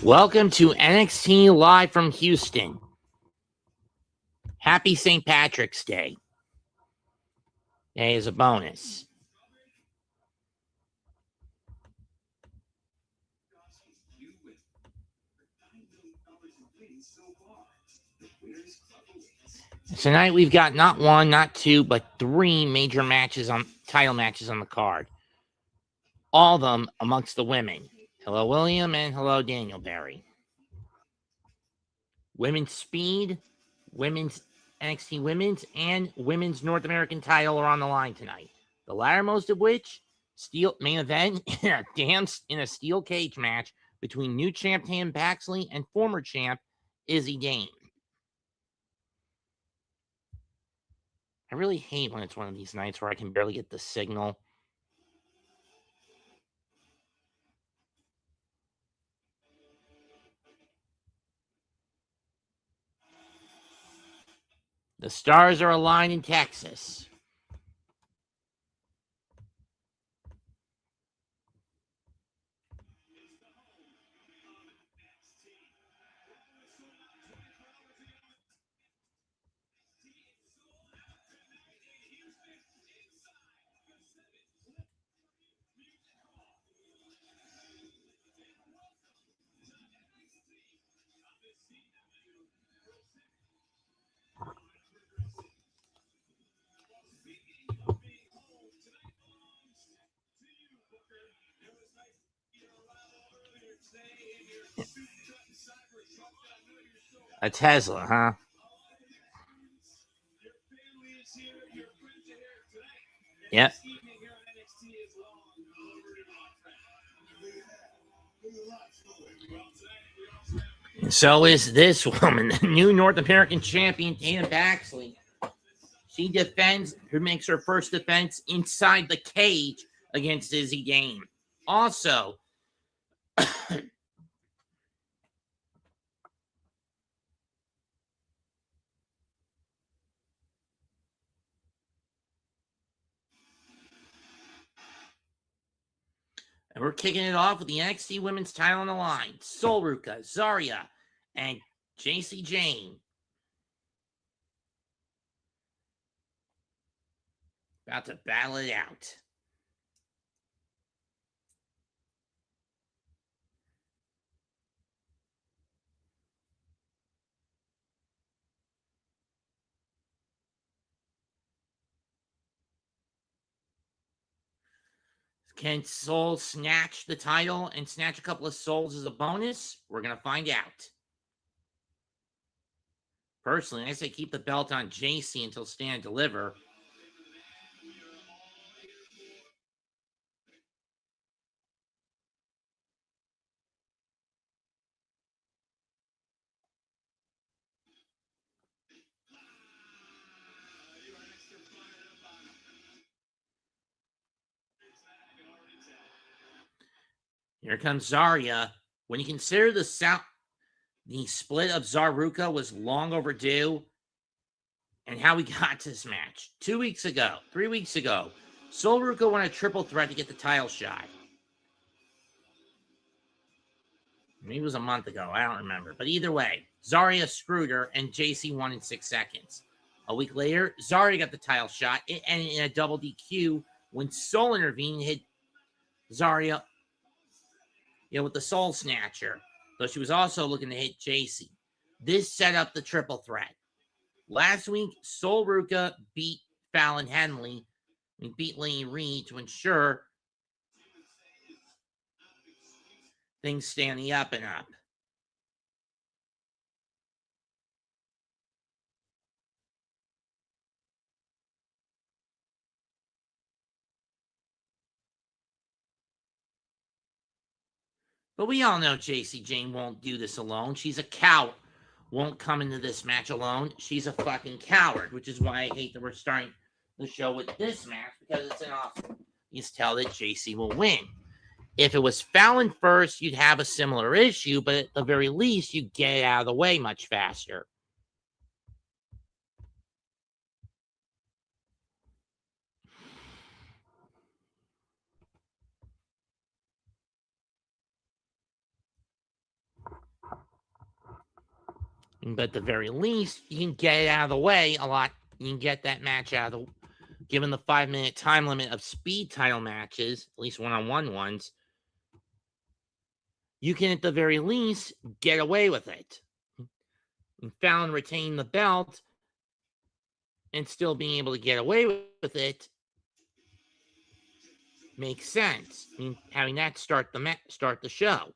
Welcome to NXT Live from Houston. Happy St. Patrick's Day. Day is a bonus. Tonight we've got not one, not two, but three major title matches on the card. All of them amongst the women. Hello, William, and hello, Daniel Barry. Women's Speed, Women's NXT Women's, and Women's North American title are on the line tonight. The lattermost of which, main event in a steel cage match between new champ Tatum Paxley and former champ Jacy Jayne. I really hate when it's one of these nights where I can barely get the signal. The stars are aligned in Texas. A Tesla, huh? Yep. And so is this woman, the new North American champion, Tatum Paxley. She makes her first defense inside the cage against Jacy Jayne. Also, and we're kicking it off with the NXT Women's title on the line. Sol, Zaria, and Jacy Jayne. About to battle it out. Can Sol snatch the title and snatch a couple of souls as a bonus? We're going to find out. Personally, I say keep the belt on Jacy until Stand Deliver. Here comes Zaria. When you consider the split of Zaruka was long overdue, and how we got to this match 3 weeks ago, Sol Ruka won a triple threat to get the title shot. Maybe it was a month ago. I don't remember. But either way, Zaria screwed her, and Jacy won in 6 seconds. A week later, Zaria got the title shot. It ended in a double DQ when Sol intervened and hit Zaria with the Soul Snatcher, though she was also looking to hit Jacy. This set up the triple threat. Last week, Sol Ruka beat Fallon Henley and beat Lane Reed to ensure things stay on the up and up. But we all know Jacy Jayne won't do this alone. She's a coward. Won't come into this match alone. She's a fucking coward, which is why I hate that we're starting the show with this match, because it's an awesome. You just tell that Jacy will win. If it was Fallon first, you'd have a similar issue, but at the very least, you'd get it out of the way much faster. But at the very least, you can get it out of the way a lot. You can get that match out of the given the 5-minute time limit of speed title matches, at least one-on-one ones, you can at the very least get away with it. And Fallon retaining the belt and still being able to get away with it makes sense. I mean, having that start the show.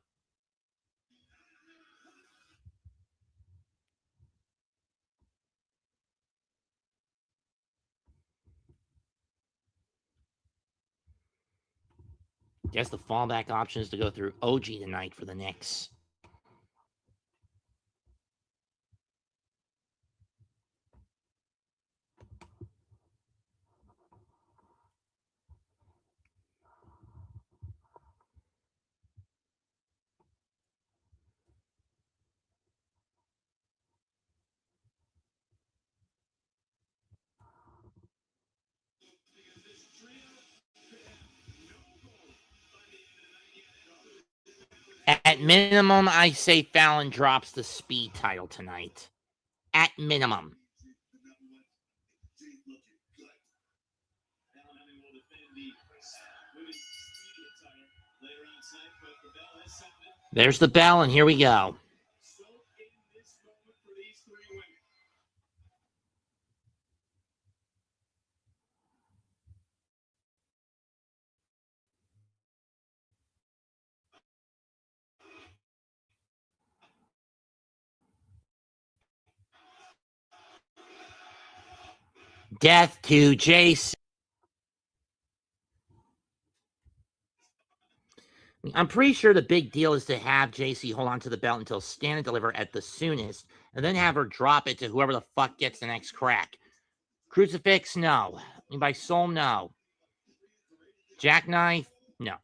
Guess the fallback option is to go through OG tonight for the Knicks. At minimum, I say Fallon drops the speed title tonight. At minimum. There's the bell, and here we go. Death to Jace. I'm pretty sure the big deal is to have Jacy hold on to the belt until Stand and Deliver at the soonest, and then have her drop it to whoever the fuck gets the next crack. Crucifix, no. By Sol, no. Jackknife, no.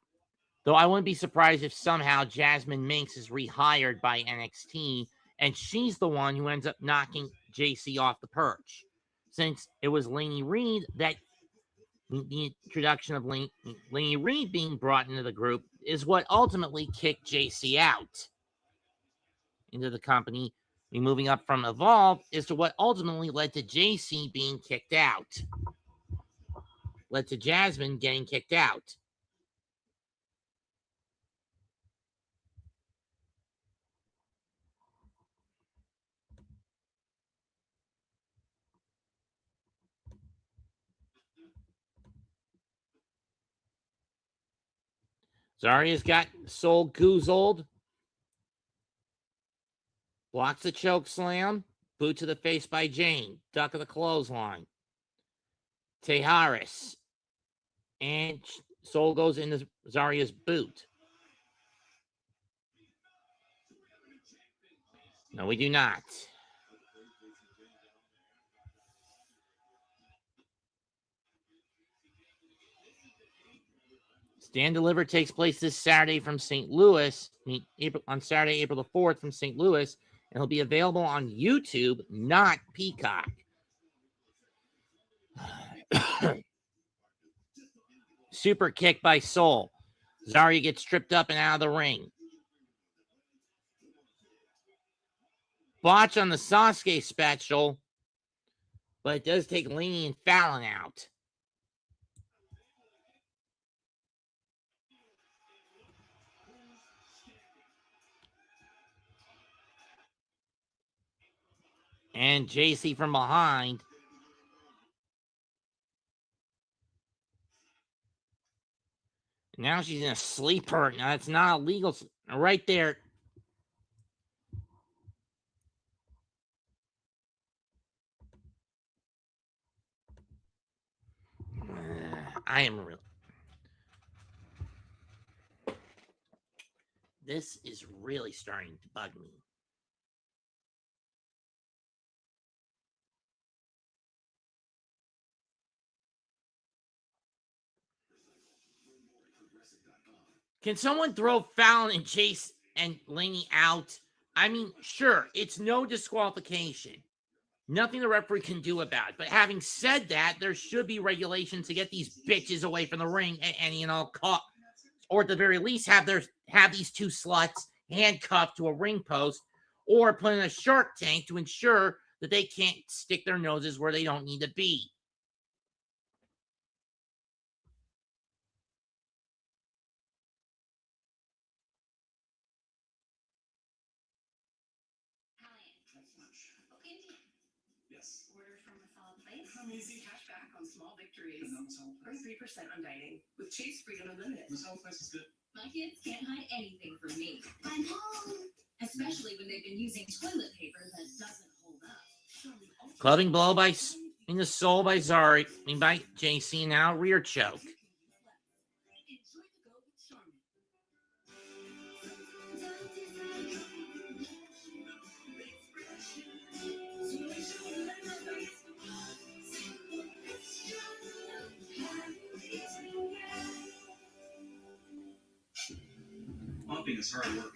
Though I wouldn't be surprised if somehow Jasmine Minx is rehired by NXT, and she's the one who ends up knocking Jacy off the perch. Since it was Laney Reed that the introduction of Laney Reed being brought into the group is what ultimately kicked Jacy out into the company. Moving up from Evolve is to what ultimately led to Jacy being kicked out. Led to Jasmine getting kicked out. Zaria's got Sol goozled. Blocks the choke slam. Boot to the face by Jayne. Duck of the clothesline. Tejaris. And Sol goes into Zaria's boot. No, we do not. Stand Deliver takes place this Saturday from St. Louis. On Saturday, April the 4th from St. Louis. And it'll be available on YouTube, not Peacock. Super kick by Sol. Zaria gets tripped up and out of the ring. Botch on the Sasuke special. But it does take Laney and Fallon out. And Jacy from behind. Now she's in a sleeper. Now it's not illegal. Right there. I am real. This is really starting to bug me. Can someone throw Fallon and Chase and Laney out? I mean, sure, it's no disqualification. Nothing the referee can do about it. But having said that, there should be regulations to get these bitches away from the ring and or at the very least have these two sluts handcuffed to a ring post, or put in a Shark Tank to ensure that they can't stick their noses where they don't need to be. Yes. Order from a solid place. Amazing cash back on small victories. Or 3% on dining with Chase Freedom Unlimited. The solid place is good. My kids can't hide anything from me. I'm home. Especially when they've been using toilet paper that doesn't hold up. Clubbing blow by in the soul by Zaria. By Jacy, now rear choke. Mopping is hard work,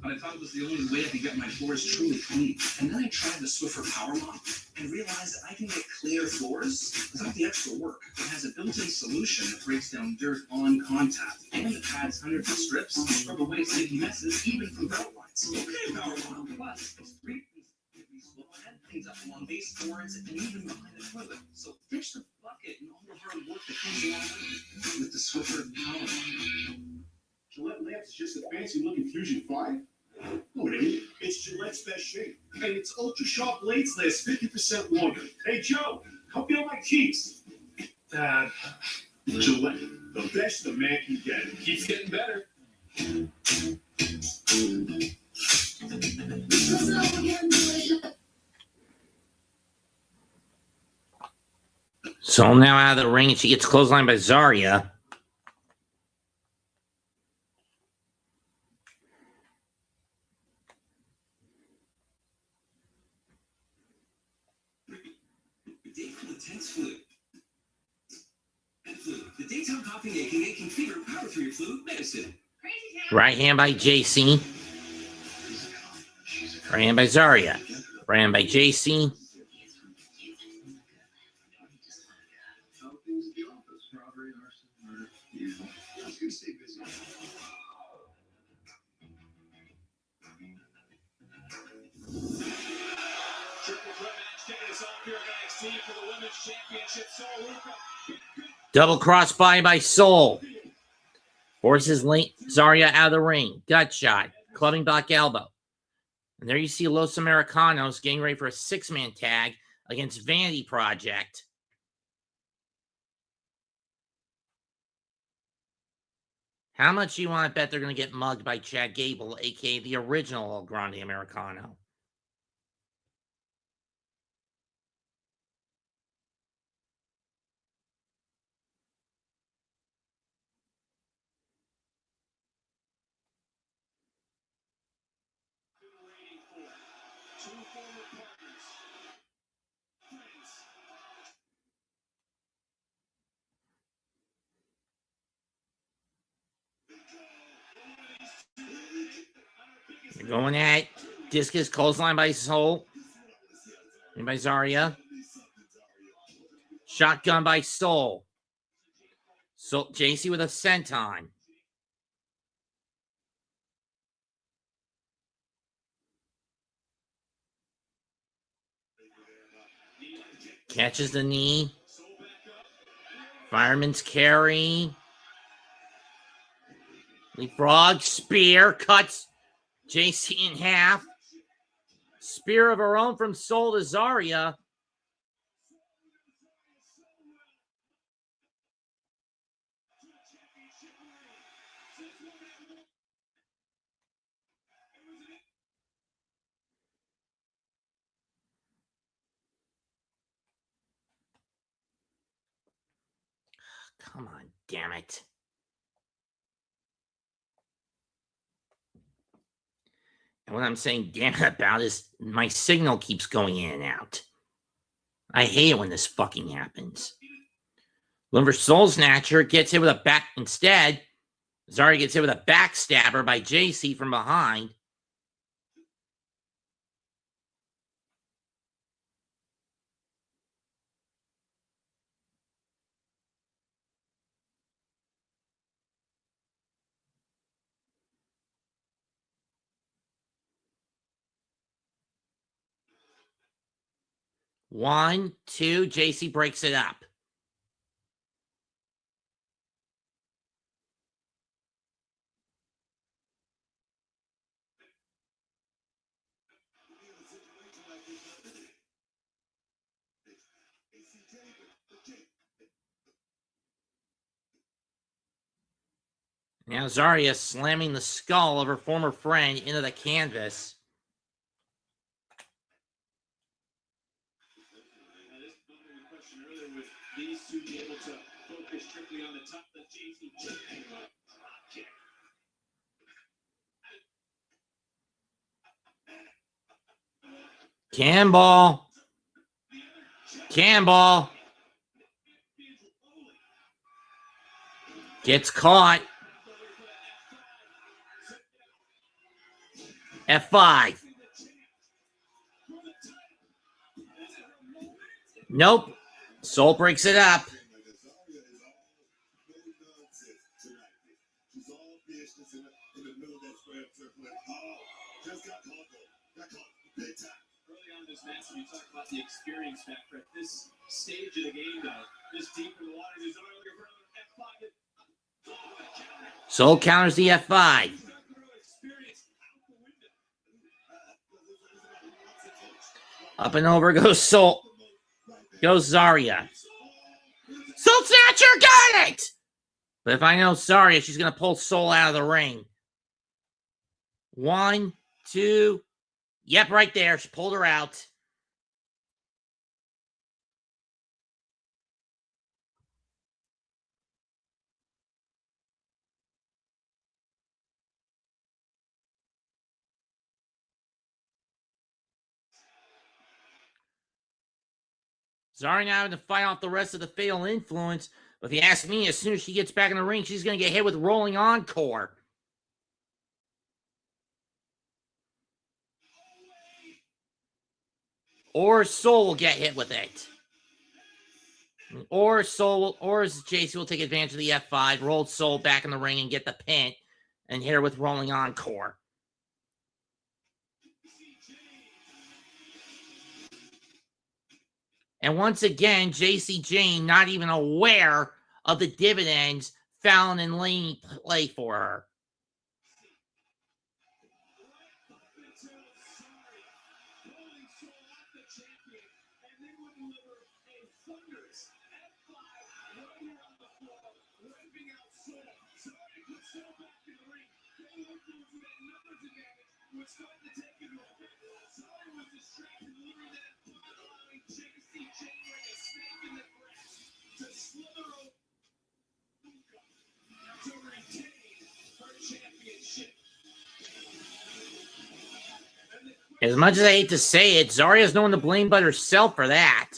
but I thought it was the only way I could get my floors truly clean. And then I tried the Swiffer Power Mop and realized that I can get cleaner floors without the extra work. It has a built-in solution that breaks down dirt on contact, and it adds hundreds of strips to scrub away sticky messes, even from belt lines. Okay, Power Mop. Plus, it's 3 pieces and cleans up along baseboards and even behind the toilet. So ditch the bucket and all the hard work that comes along with the Swiffer Power Mop. Gillette Lamps is just a fancy-looking Fusion 5? No, it ain't. It's Gillette's best shape. And its ultra-sharp blades last 50% longer. Hey, Joe, come feel my keys. Gillette, the best the man can get. It keeps getting better. So now out of the ring, and she gets clotheslined by Zaria. The daytime coughing, aching fever, power through your flu medicine. Right hand by Jacy. Right hand by Zaria. Right hand by Jacy. Double cross by Sol. Forces Zaria out of the ring. Gut shot. Clubbing block elbow. And there you see Los Americanos getting ready for a 6-man tag against Vanity Project. How much do you want to bet they're going to get mugged by Chad Gable, a.k.a. the original El Grande Americano? They're going at discus clothesline by Sol and by Zaria. Shotgun by Sol. So Jacy with a senton. Catches the knee. Fireman's carry. Leapfrog. Spear. Cuts Jacy in half. Spear of her own from Sol to Zaria. Come on, damn it. And what I'm saying damn it about is my signal keeps going in and out. I hate it when this fucking happens. Limber Soul Snatcher gets hit with a back instead. Zaria gets hit with a backstabber by Jacy from behind. 1, 2. Jacy breaks it up. Now Zaria slamming the skull of her former friend into the canvas. Campbell. Campbell. Gets caught. F5. Nope. Sol breaks it up. You talk about the experience factor at this stage of the game, though. This deep in the water, there's F5. Sol counters the F5. Up and over goes Sol. Goes Zaria. Soul Snatcher got it! But if I know Zaria, she's going to pull Sol out of the ring. 1, 2. Yep, right there. She pulled her out. Zaria now having to fight off the rest of the Fatal Influence. But if you ask me, as soon as she gets back in the ring, she's going to get hit with Rolling Encore. Or Sol will get hit with it. Or Jacy will take advantage of the F5, roll Sol back in the ring and get the pin, and hit her with Rolling Encore. And once again, Jacy Jayne not even aware of the dividends Fallon and Laney play for her. As much as I hate to say it, Zaria's no one to blame but herself for that.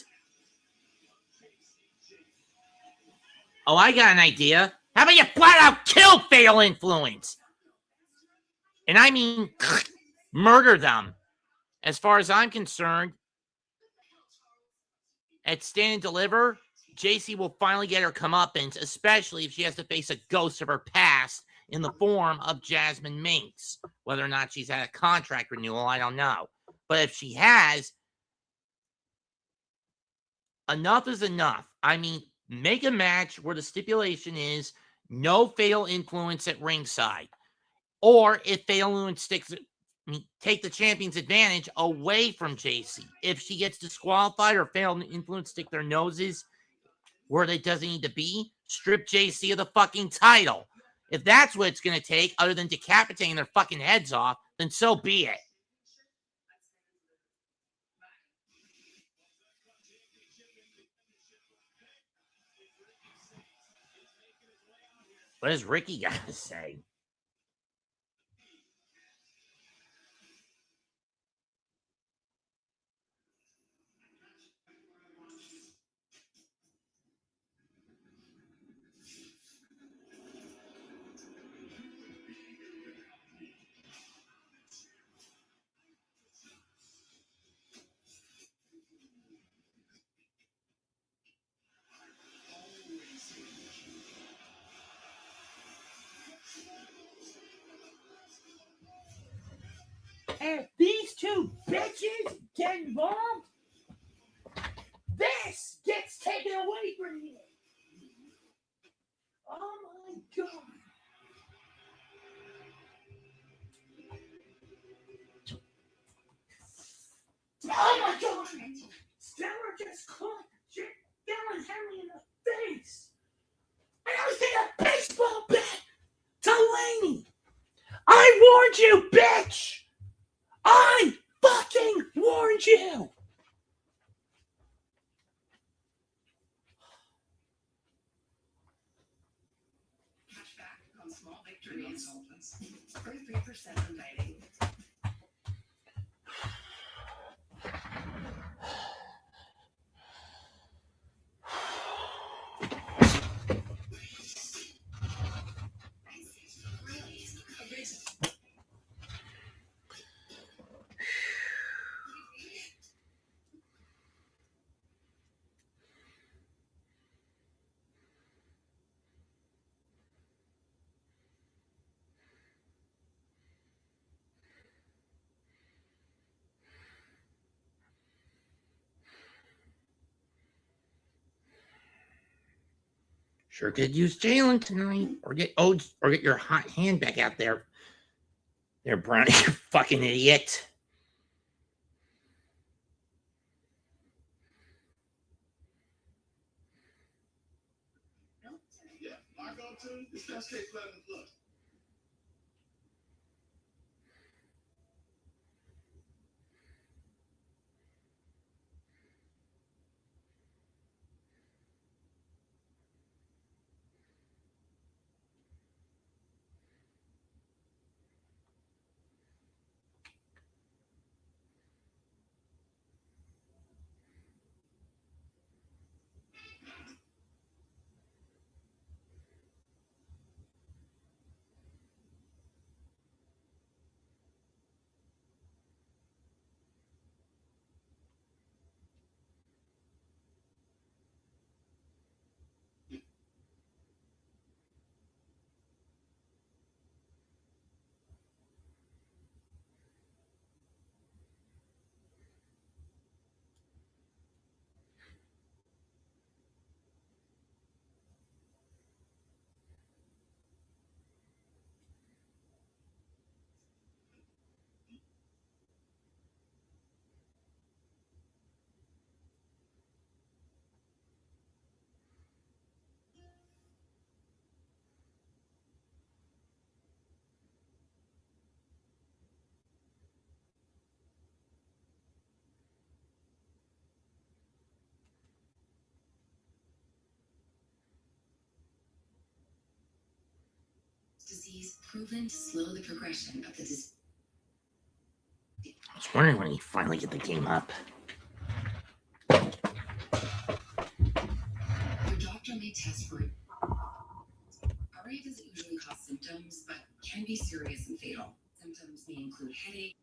Oh, I got an idea. How about you flat out kill Fatal Influence? And I mean, murder them. As far as I'm concerned, at Stand and Deliver, Jacy will finally get her comeuppance, especially if she has to face a ghost of her past in the form of Jasmine Minks. Whether or not she's had a contract renewal, I don't know. But if she has, enough is enough. I mean, make a match where the stipulation is no Fatal Influence at ringside. Or if Fatal Influence take the champion's advantage away from Jacy. If she gets disqualified or Fatal Influence stick their noses where they doesn't need to be, strip Jacy of the fucking title. If that's what it's going to take, other than decapitating their fucking heads off, then so be it. What does Ricky got to say? And these two bitches get involved? God. Oh my God! Stellar just caught Fallon Henry in the face. And I was in a baseball bat to Laney. I warned you, bitch! I fucking warned you! Cashback on small victories. 33% on dining. Sure could use Jalen tonight, or get your hot hand back out there. There, Brownie, you fucking idiot. Yeah, my go-to is best case platinum plus. Disease proven to slow the progression of the disease. I was wondering when he finally get the game up. Your doctor may test for it. RA doesn't usually cause symptoms, but can be serious and fatal. Symptoms may include headache,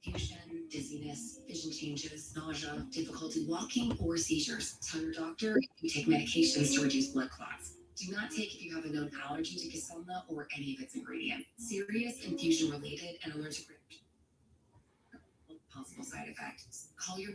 confusion, dizziness, vision changes, nausea, difficulty walking, or seizures. Tell your doctor if you take medications to reduce blood clots. Do not take if you have a known allergy to Kiselna or any of its ingredients. Serious infusion-related and allergic reactions. Possible side effects. Call your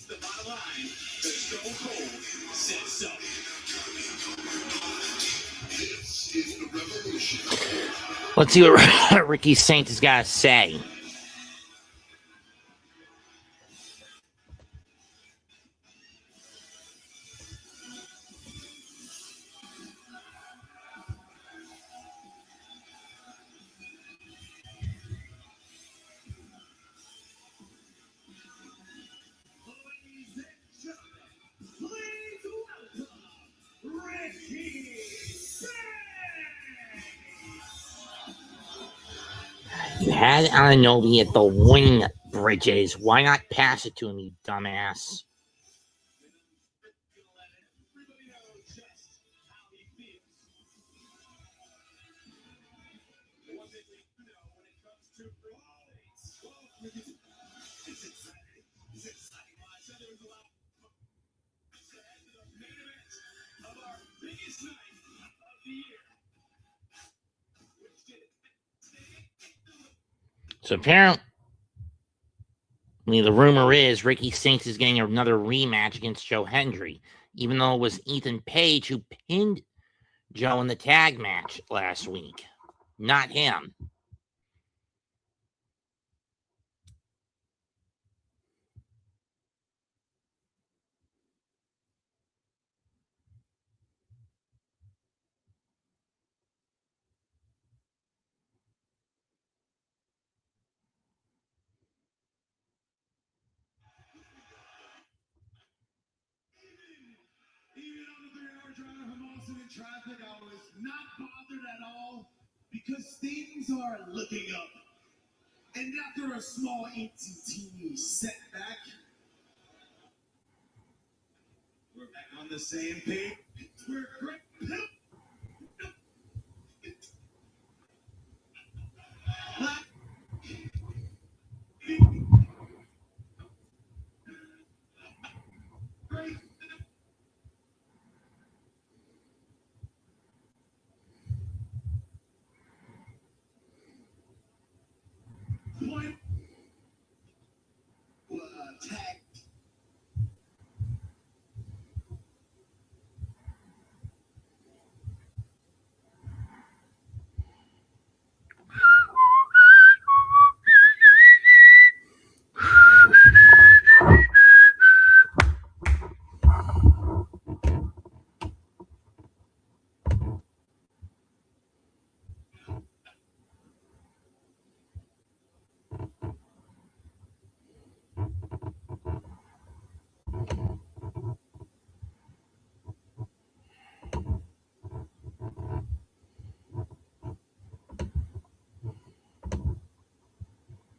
The bottom line, the Stone Cold said so. This is the revolution. Let's see what Ricky Saint has got to say. had Ananobi at the wing, Bridges. Why not pass it to him, you dumbass? So apparently, the rumor is Ricky Stinks is getting another rematch against Joe Hendry, even though it was Ethan Page who pinned Joe in the tag match last week, not him. Even on the 3-hour drive from Austin in traffic, I was not bothered at all because things are looking up. And after a small ATT setback, we're back on the same page. We're great. Tag.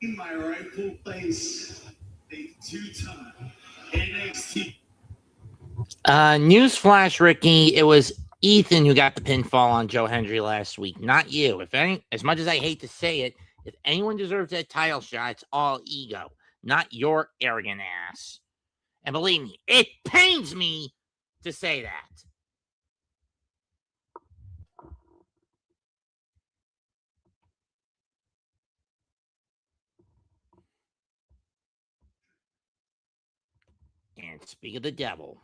In my rightful place, a two-time NXT. Newsflash, Ricky, it was Ethan who got the pinfall on Joe Hendry last week, not you. As much as I hate to say it, if anyone deserves that title shot, it's all ego, not your arrogant ass. And believe me, it pains me to say that. And speak of the devil.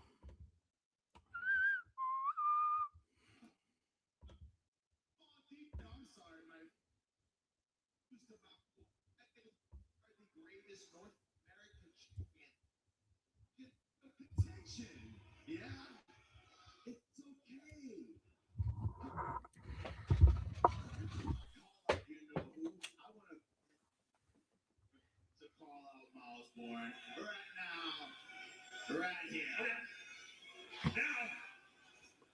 Yeah, it's okay. You know who? I want to call out Miles Bourne right now, right here. Now,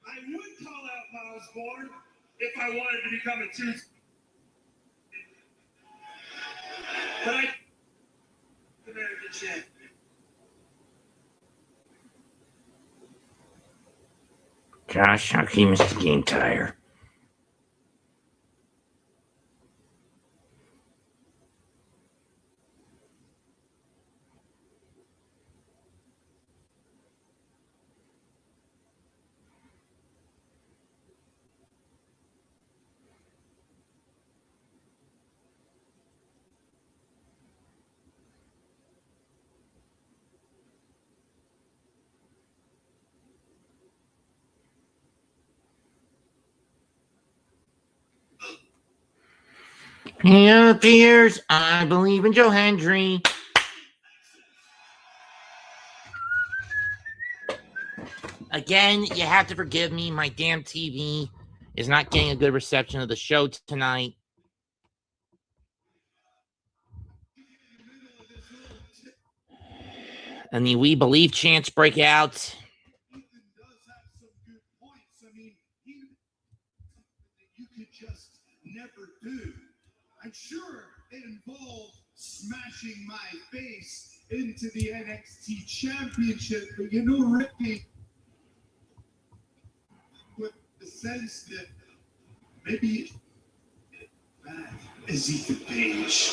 I would call out Miles Bourne if I wanted to become a two. But I American champion. Josh, how can you miss the game tire? It appears I believe in Joe Hendry. Again, you have to forgive me. My damn TV is not getting a good reception of the show tonight. And the We Believe chants break out. Ethan does have some good points. I mean, you could just never do. I'm sure in to the NXT Championship, but you know, Ricky, with the sense that maybe bad Ezekiel Page.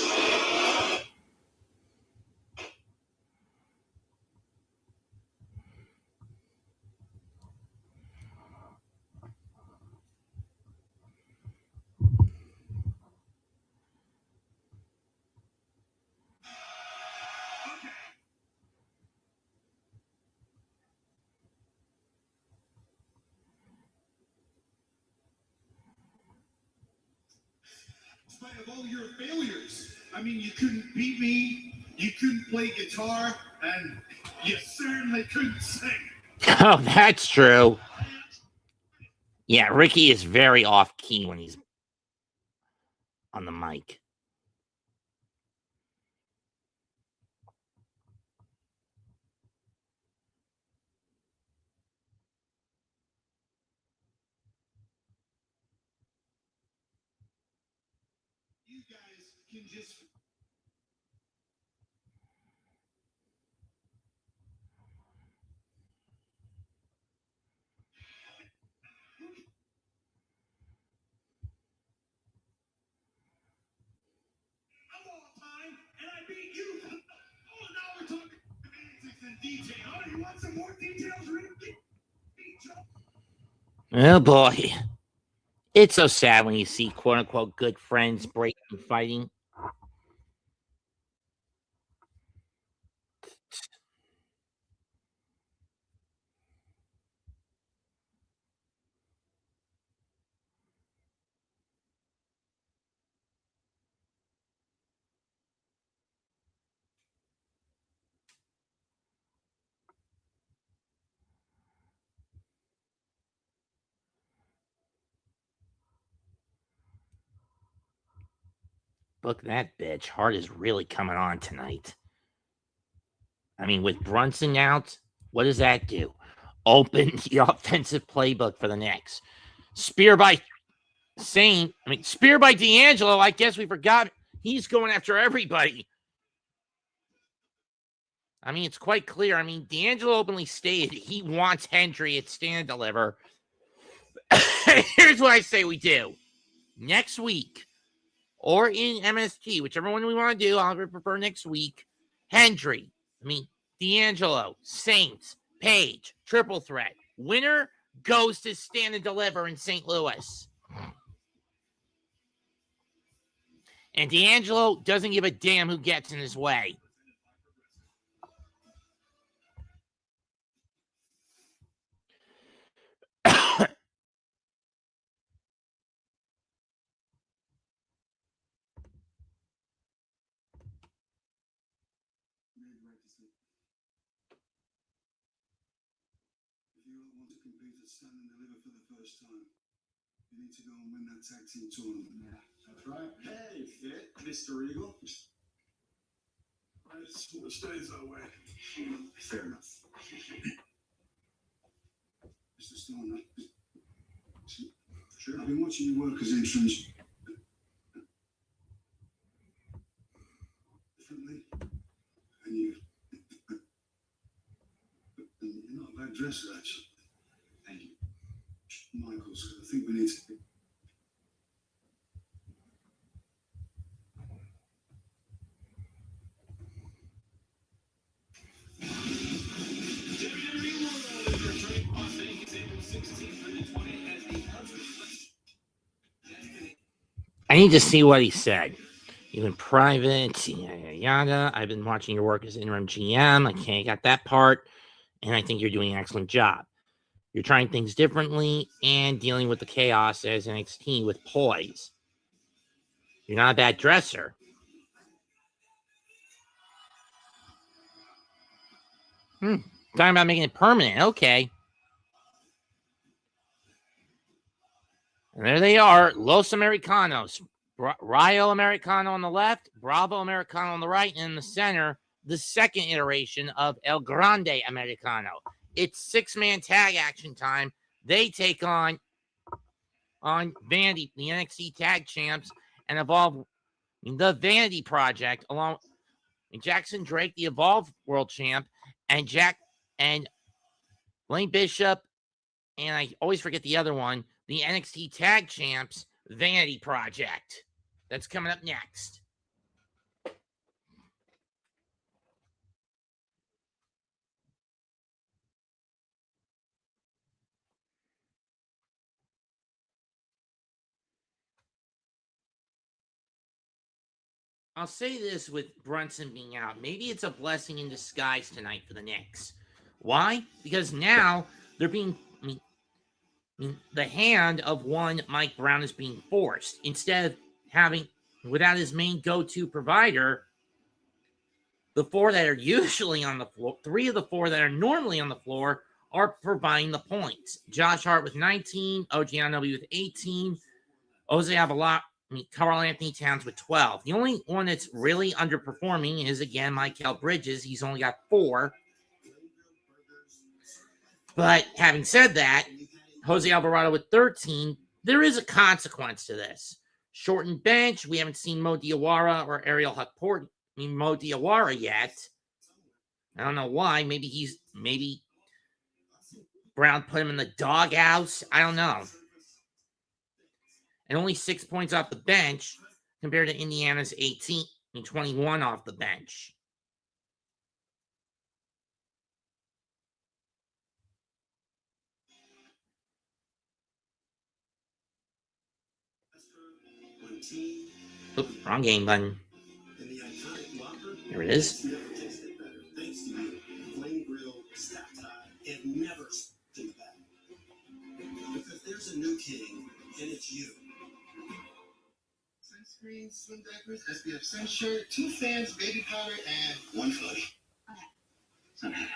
In spite of all your failures, I mean, you couldn't beat me, you couldn't play guitar, and you certainly couldn't sing. Oh, that's true. Yeah, Ricky is very off key when he's on the mic. You guys can just. I'm all time, and I beat you. Oh, now we're talking antics and detail. Oh, you want some more details, Ricky? Oh boy. It's so sad when you see quote unquote good friends breaking and fighting. Look at that bitch. Hart is really coming on tonight. I mean, with Brunson out, what does that do? Open the offensive playbook for the next. Spear by Saint. I mean, spear by D'Angelo. I guess we forgot. He's going after everybody. I mean, it's quite clear. I mean, D'Angelo openly stated he wants Hendry at Stand Deliver. Here's what I say we do. Next week, or in MST, whichever one we want to do, I prefer next week. Hendry, D'Angelo, Saints, Page, triple threat. Winner goes to Stand and Deliver in St. Louis. And D'Angelo doesn't give a damn who gets in his way. If you want to compete at Stand and Deliver for the first time, you need to go and win that tag team tournament. Yeah, that's right. Hey, Fit, Mr. Eagle. It stays that way. Fair enough. Mr. Stone, sure, I've been watching you work as entrance differently, and you're not a bad dresser, actually. Thank you. Michaels, I think we need to. I need to see what he said. Even private, yada, yada. I've been watching your work as interim GM. I can't got that part. And I think you're doing an excellent job. You're trying things differently and dealing with the chaos as NXT with poise. You're not a bad dresser. Talking about making it permanent. Okay. And there they are, Los Americanos. Rayo Americano on the left, Bravo Americano on the right, and in the center, the second iteration of El Grande Americano. It's 6-man tag action time. They take on Vanity, the NXT tag champs, and Evolve the Vanity Project, along and Jackson Drake, the Evolve World Champ, and Blaine Bishop, and I always forget the other one, the NXT Tag Champs, Vanity Project. That's coming up next. I'll say this with Brunson being out. Maybe it's a blessing in disguise tonight for the Knicks. Why? Because now they're being... the hand of one Mike Brown is being forced. Instead of having, without his main go-to provider, the four that are usually on the floor, three of the four that are normally on the floor are providing the points. Josh Hart with 19, OG Anunoby with 18, Jose Alvarado, Karl Anthony Towns with 12. The only one that's really underperforming is, again, Mikal Bridges. He's only got 4. But having said that, Jose Alvarado with 13, there is a consequence to this. Shortened bench. We haven't seen Mo Diawara or Ariel Hukport. Mo Diawara yet. I don't know why. Maybe Brown put him in the doghouse. I don't know. And only 6 points off the bench compared to Indiana's 18 and 21 off the bench. Oops, wrong game button. There it is. Because there's a new king, and it's you. Sunscreen, swim diapers, SPF sun shirt, 2 fans, baby powder, and 1 floaty. Okay.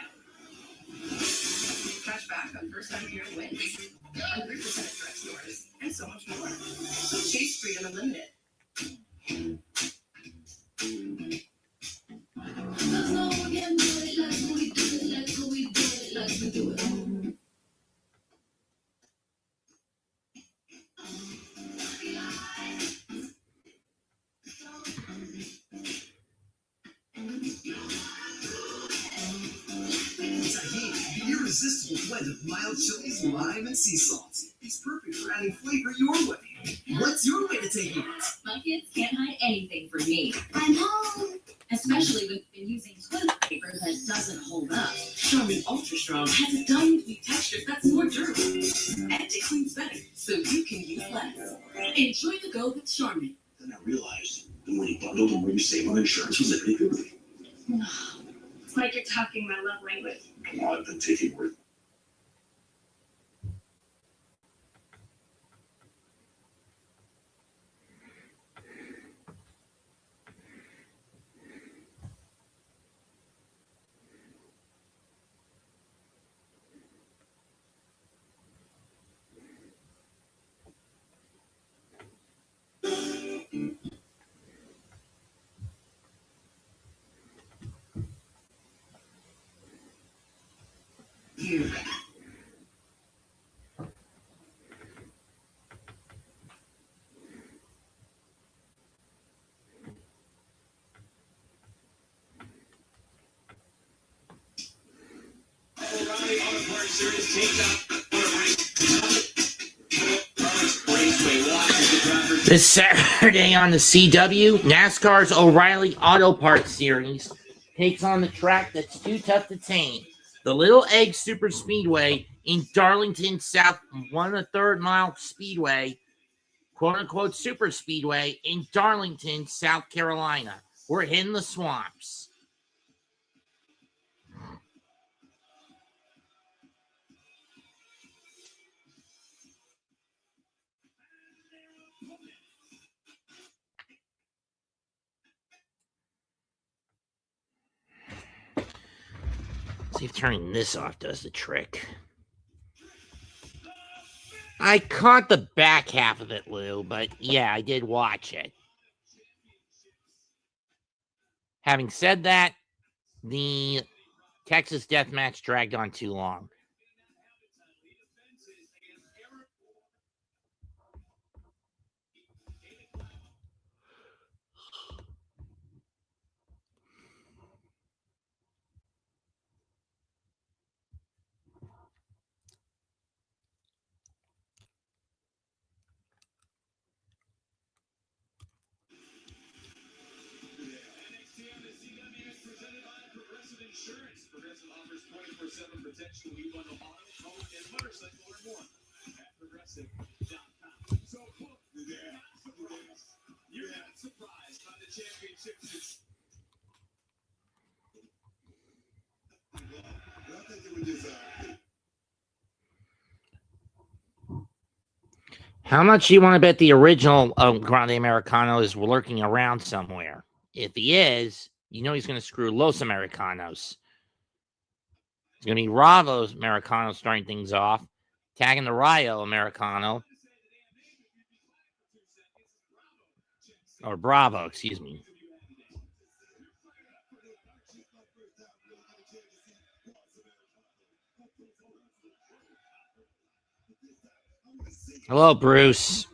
Cash back on first time here wins. 100% of direct stores, and so much more. So chase freedom unlimited. The irresistible blend of mild chilies, lime, and sea salt. It's perfect for adding flavor your way. What's your way to taking it? My kids can't hide anything from me. I'm home. Especially when been using toilet paper that doesn't hold up. Charmin Ultra Strong has a diamond-weave texture that's more durable. And it cleans better, so you can use less. Enjoy the go with Charmin. Then I realized the more you bundled, the more you save on insurance was everything good with me. It's like you're talking my love language. Well, I've been taking worth. You. O'Reilly Auto Parts Series takes out This Saturday on the CW, NASCAR's O'Reilly Auto Parts Series takes on the track that's too tough to tame. The Little Egg Super Speedway in Darlington, South 1/3 mile speedway, quote-unquote super speedway in Darlington, South Carolina. We're hitting the swamps. See if turning this off does the trick. I caught the back half of it, Lou, but yeah, I did watch it. Having said that, the Texas death match dragged on too long. How much you want to bet the original Grande Americano is lurking around somewhere? If he is, you know he's going to screw Los Americanos. It's going to be Bravo's Americano starting things off, tagging the Rayo Americano. Or Bravo, excuse me. Hello, Bruce.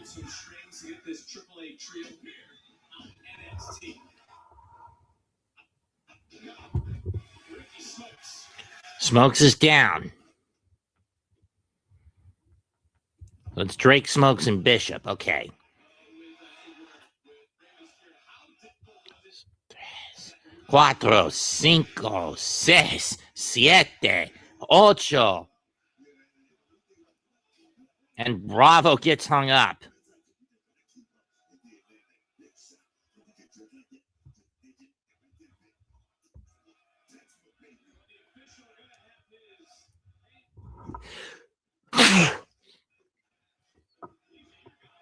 Some strings to get this AAA trio here on NXT. Smokes is down. It's Drake, Smokes, and Bishop. Okay. 4, 5, 6, 7, 8. And Bravo gets hung up.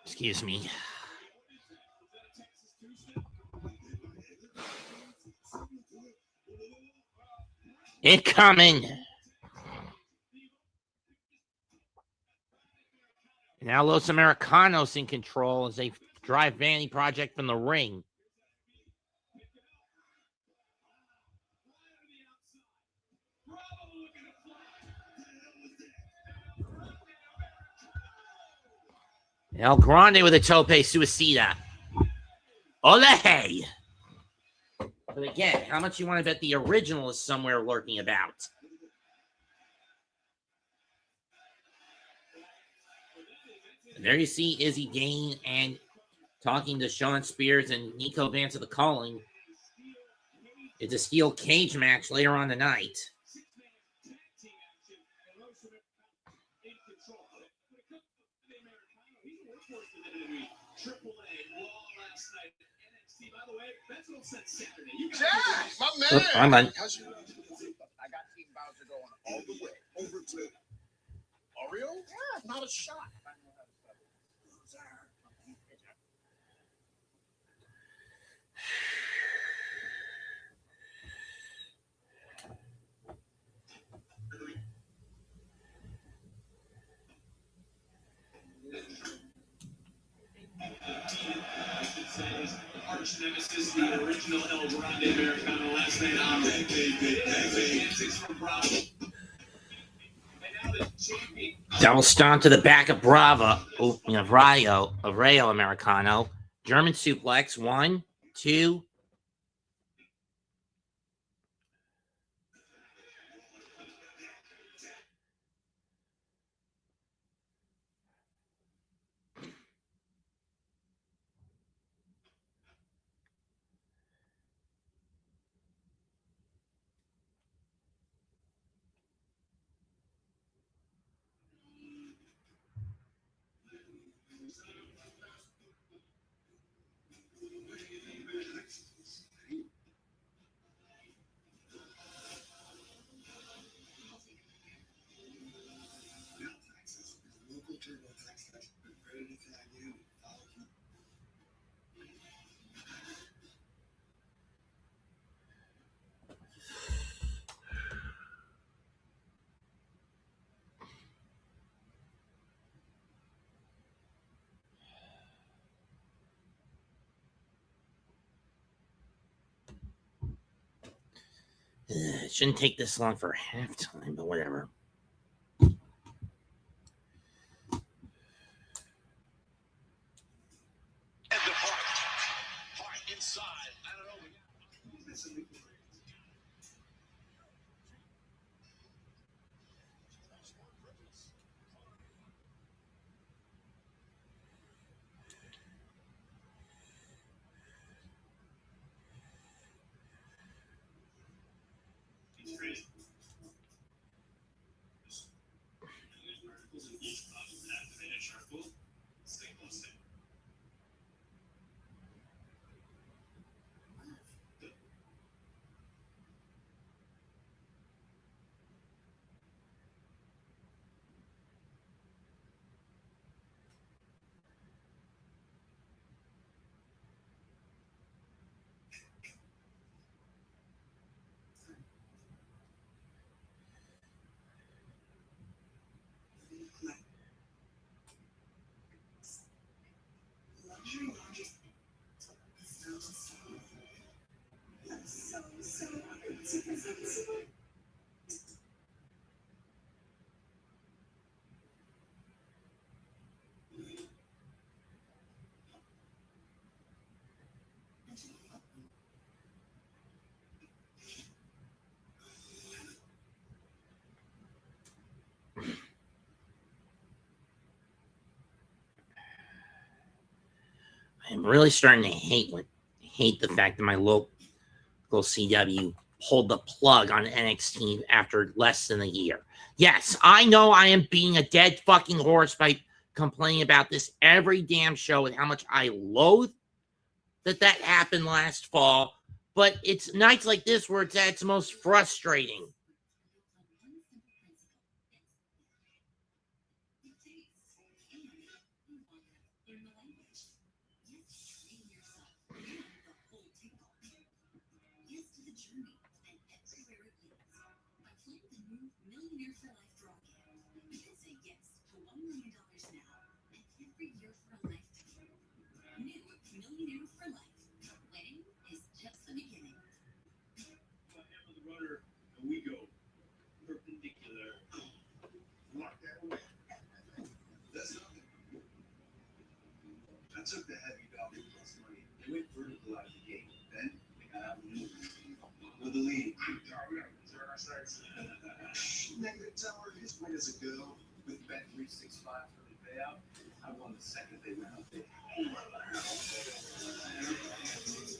Excuse me. It coming. Now Los Americanos in control as they drive Vanity Project from the ring. El Grande with a tope suicida. Ole! But again, how much you want to bet the original is somewhere lurking about? And there you see Izzy Jayne and talking to Sean Spears and Nico Vance of the Calling. It's a steel cage match later on tonight. Jack, my man. Oh, I'm on. I got Team Bowser going all the way over to Oreo. Yeah, not a shot. Arch nemesis, the original El Grande Americano last night on antics from Bravo. Double stomp to the back of Bravo. Oh, Rayo Americano. German suplex. 1, 2. It shouldn't take this long for halftime, but whatever. I'm really starting to hate the fact that my local CW pulled the plug on NXT after less than a year. Yes, I know I am being a dead fucking horse by complaining about this every damn show and how much I loathe that happened last fall, but it's nights like this where it's at its most frustrating. We go perpendicular. Lock that away. That's nothing. I took the heavy value plus money and went vertical out of the gate. Then they got out of the movie. With the lead. Turn our sights. Negative tower, his win as a girl with bet 365 for the payout. I won the second they went up there.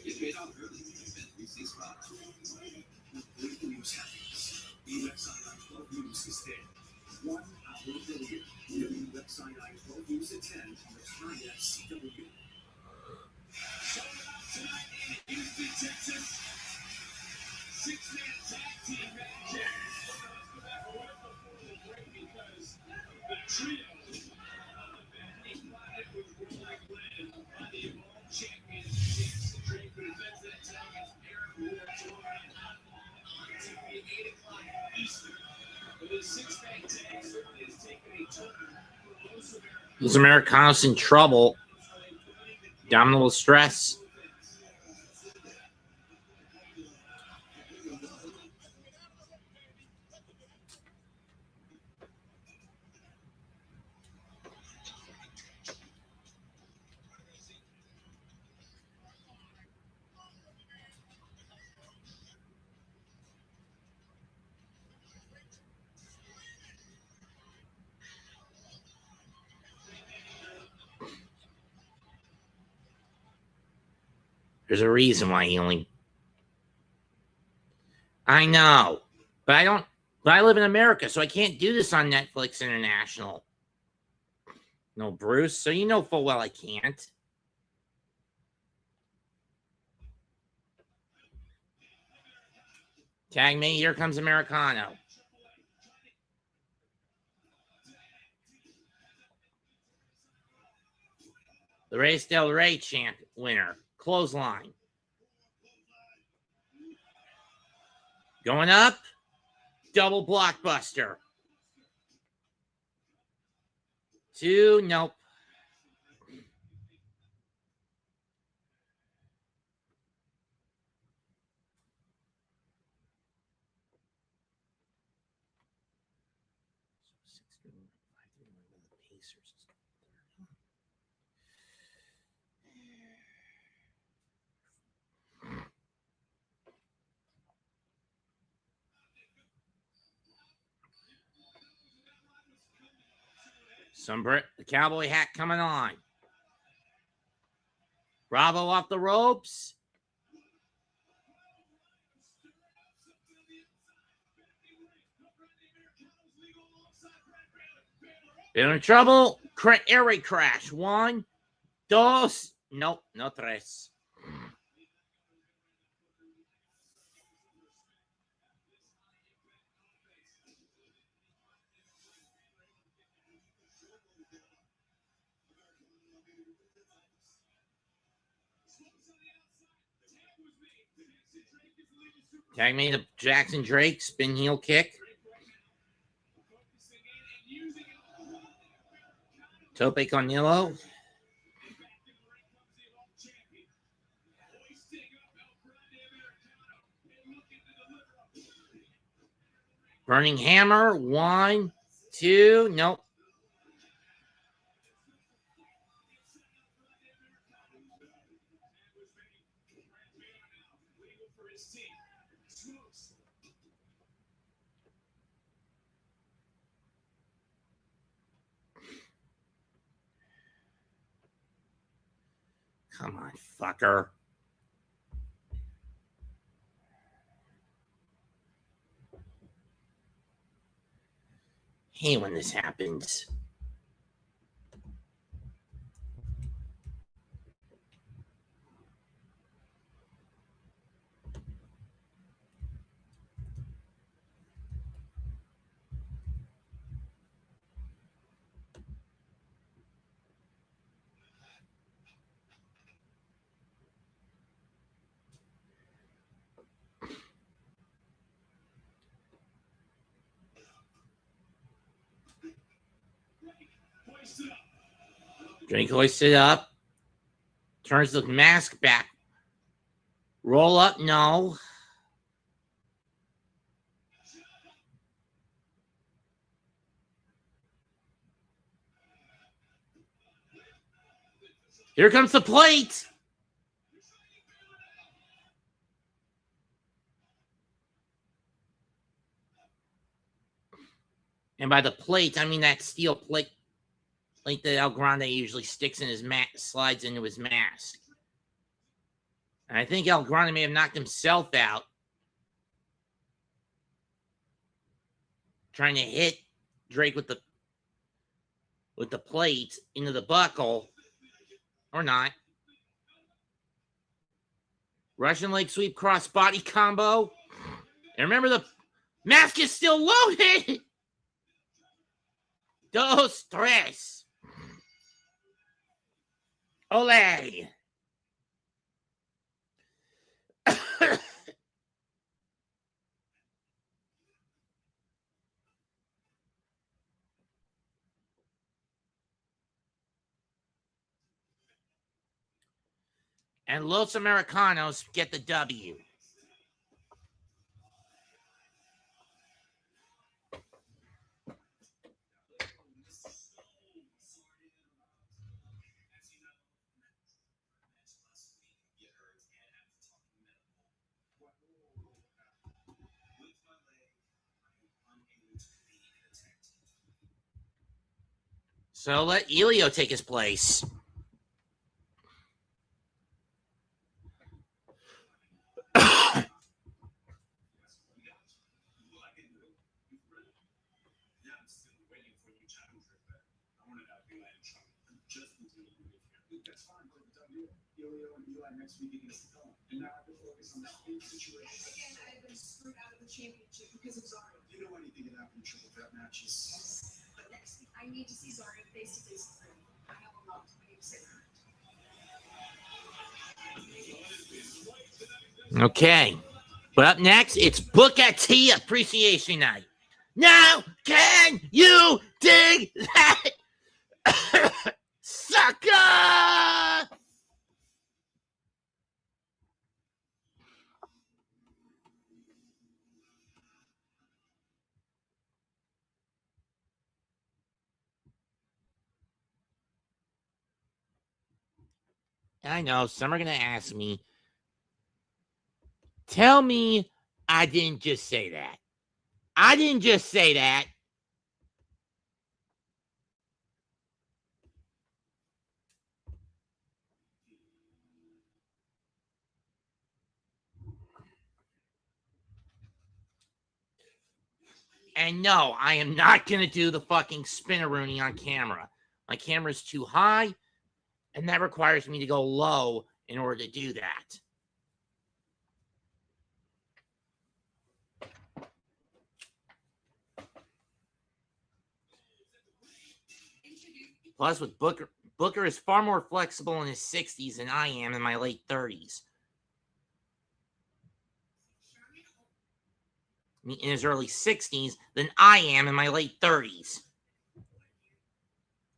Get paid out early. Bet 365. Breaking news happens. The website on 12 News is dead. 1 hour earlier, the website on 12 News at 10 on the Time at CW. Tonight in Houston, Texas. 6-man tag team match. Because the trio with Worldwide Glenn on the Evolve Champion Jacy Jayne who defends that title against Aaron Ward to be at 8 o'clock Eastern. But the 6-man tag certainly has taken a turn. Those Americanos in trouble. Abdominal stress. There's a reason why he only... I know, but I don't... But I live in America, so I can't do this on Netflix International. No, Bruce, so you know full well I can't. Tag me, here comes Americano. The Race Del Rey champ winner. Clothesline. Going up. Double blockbuster. 2, nope. The cowboy hat coming on. Bravo off the ropes. In trouble. Air raid crash. 1, 2. Nope, no tres. Tag me to Jackson Drake. Spin heel kick. Tope Cornillo. Burning Hammer. 1, 2. Nope. Come on, fucker. Hate when this happens. Drake hoists it up. Turns the mask back. Roll up, no. Here comes the plate. And by the plate, I mean that steel plate that El Grande usually sticks in his slides into his mask. And I think El Grande may have knocked himself out trying to hit Drake with the plate into the buckle. Or not. Russian leg sweep cross body combo. And remember, the mask is still loaded. Dos, tres. Ole. And Los Americanos get the W. So let Elio take his place. Next week against Fallon. And now I have to focus on this big situation. Again, I've been screwed out of the championship because of Zaria. You know anything can happen in triple threat matches. Yes. But next week, I need to see Zaria face to face with him. I have a lot. I need to say that. Okay. But up next, it's Booker T Appreciation Night. Now, can you dig that? Sucker! I know, some are going to ask me, tell me I didn't just say that. I didn't just say that. And no, I am not going to do the fucking spinneroonie on camera. My camera's too high, and that requires me to go low in order to do that. Plus, with Booker is far more flexible in his 60s than I am in my late 30s. In his early 60s than I am in my late 30s.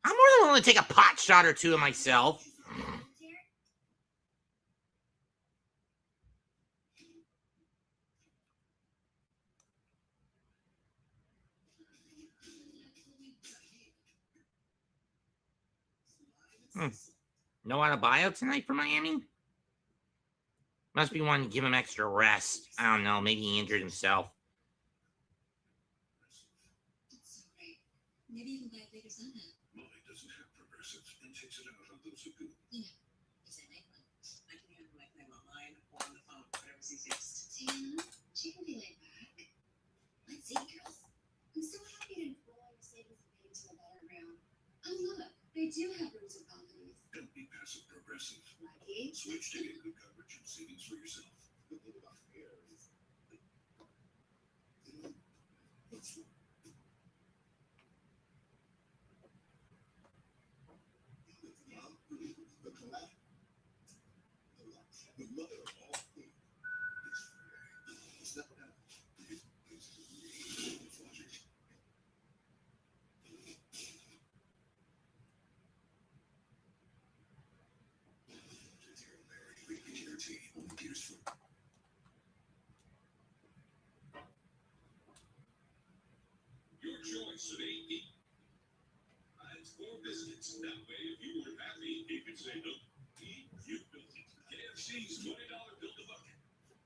I'm more than willing to take a pot shot or two of myself. No Adebayo tonight for Miami? Must be wanting to give him extra rest. I don't know. Maybe he injured himself. Maybe you can buy a bigger son now. Molly doesn't have progressives and takes it out on those who do. Yeah. Is that Nightline? They do have rooms with balconies. Don't be passive progressive. Lucky. Switch to get good coverage and savings for yourself. The thing about hair is, it's the collapse. The mother of all things. It's not that. It's logic. Your choice of 8 finds 4 biscuits. That way, if you weren't happy, you could say no. You built it. KFC's $20 Build-A-Bucket.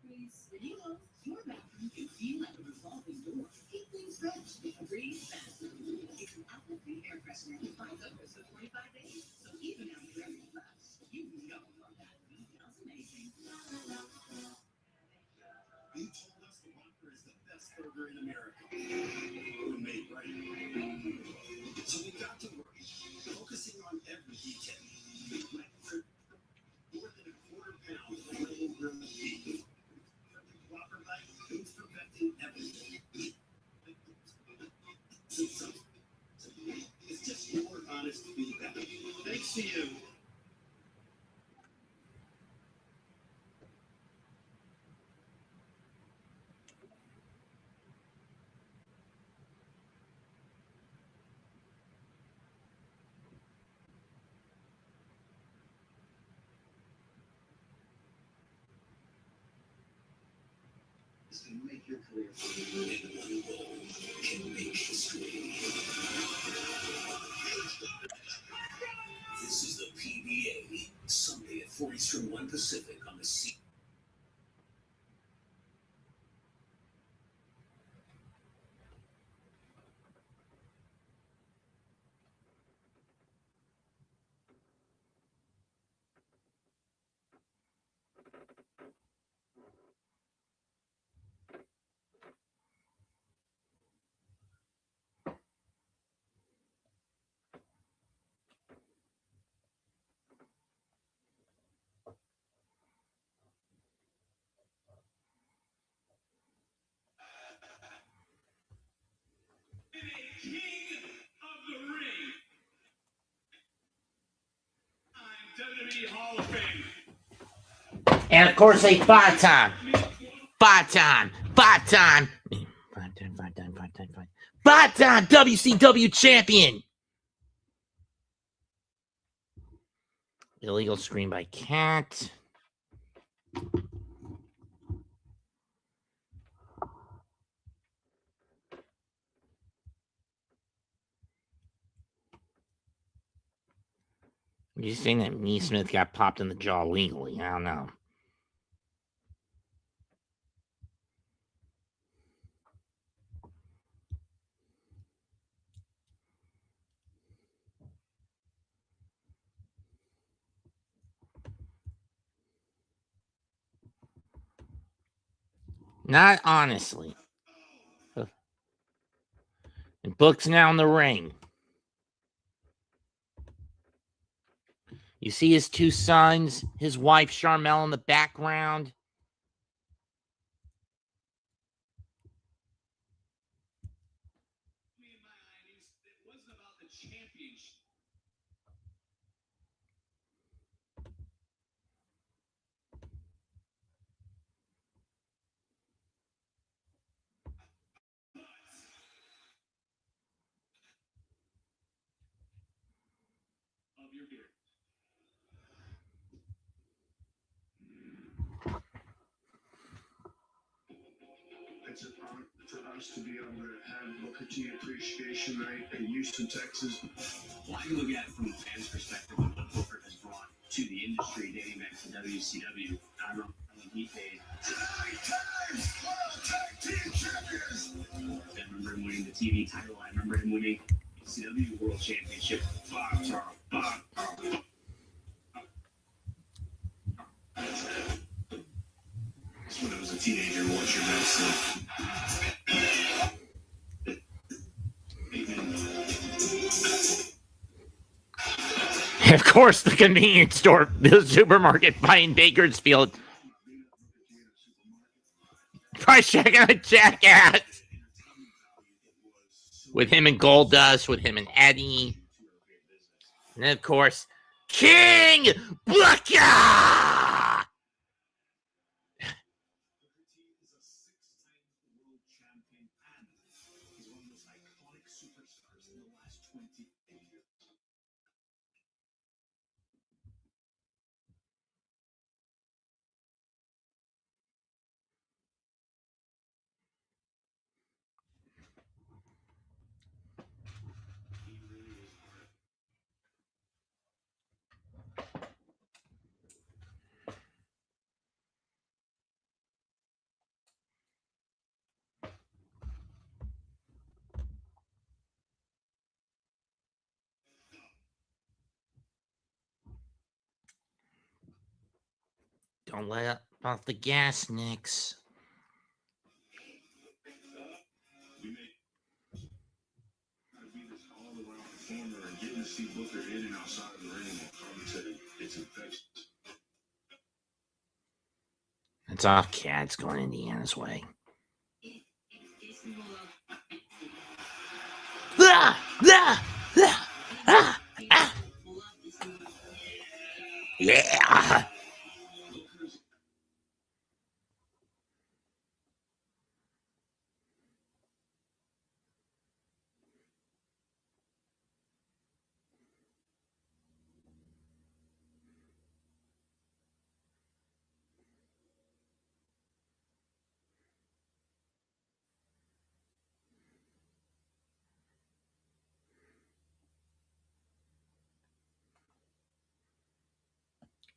When you love your bathroom can feel like a revolving door. Keep things fresh with a breeze bathroom. It's an alcohol-free air freshener that finds odors for 25 days. So even after every flush, you know your bathroom smells amazing. They told us the Whopper is the best burger in America. We're made right. So we got to work, focusing on every detail. Like more than a quarter pound of level grilled beef. Every Whopper bite is perfecting everything. It's just more honest feedback. Thanks to you. And make your career in one role can make history. This is the PBA, Sunday at 4 Eastern, 1 Pacific on the C. King of the Ring. I'm WWE Hall of Fame. And of course, a 5-time, 5-time, 5-time, 5-time WCW champion. Illegal screen by Cat. You're saying that Me Smith got popped in the jaw legally? I don't know. Not honestly. And Book's now in the ring. You see his 2 sons, his wife Charmel in the background. In my eyes, it wasn't about the championship. Of your beer. It's an honor for us to be able to have Booker T Appreciation Night in Houston, Texas. Well, I look at it from a fan's perspective of what Booker has brought to the industry dating back to WCW. I don't know how he paid. 9 times World Tag Team Champions. I remember him winning the TV title. I remember him winning the WCW World Championship. When I was a teenager, what's your best? Of course, the convenience store, the supermarket in Bakersfield. Price check on a jackass. With him and Goldust, with him and Eddie. And then, of course, King Booker! Don't let off the gas, Nix. It's off Cats going Indiana's way. Yeah.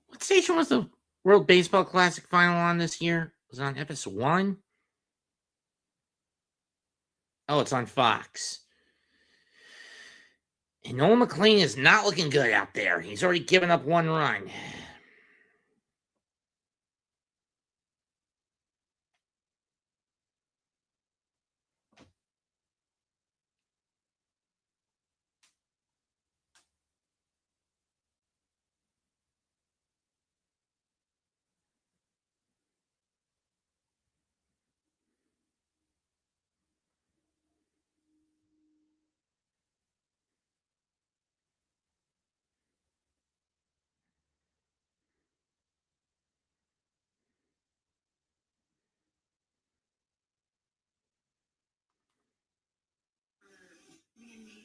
What station was the World Baseball Classic final on this year? Was it on FS1? Oh, it's on Fox. And Nolan McLean is not looking good out there. He's already given up one run.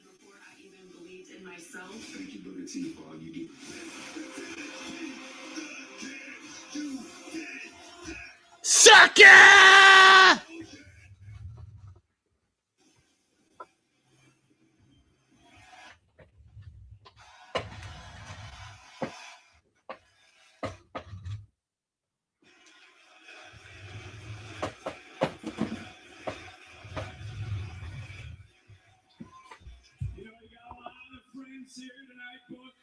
Before I even believed in myself. Thank you, Booker T, for all you do. Sucker! Here tonight, Book.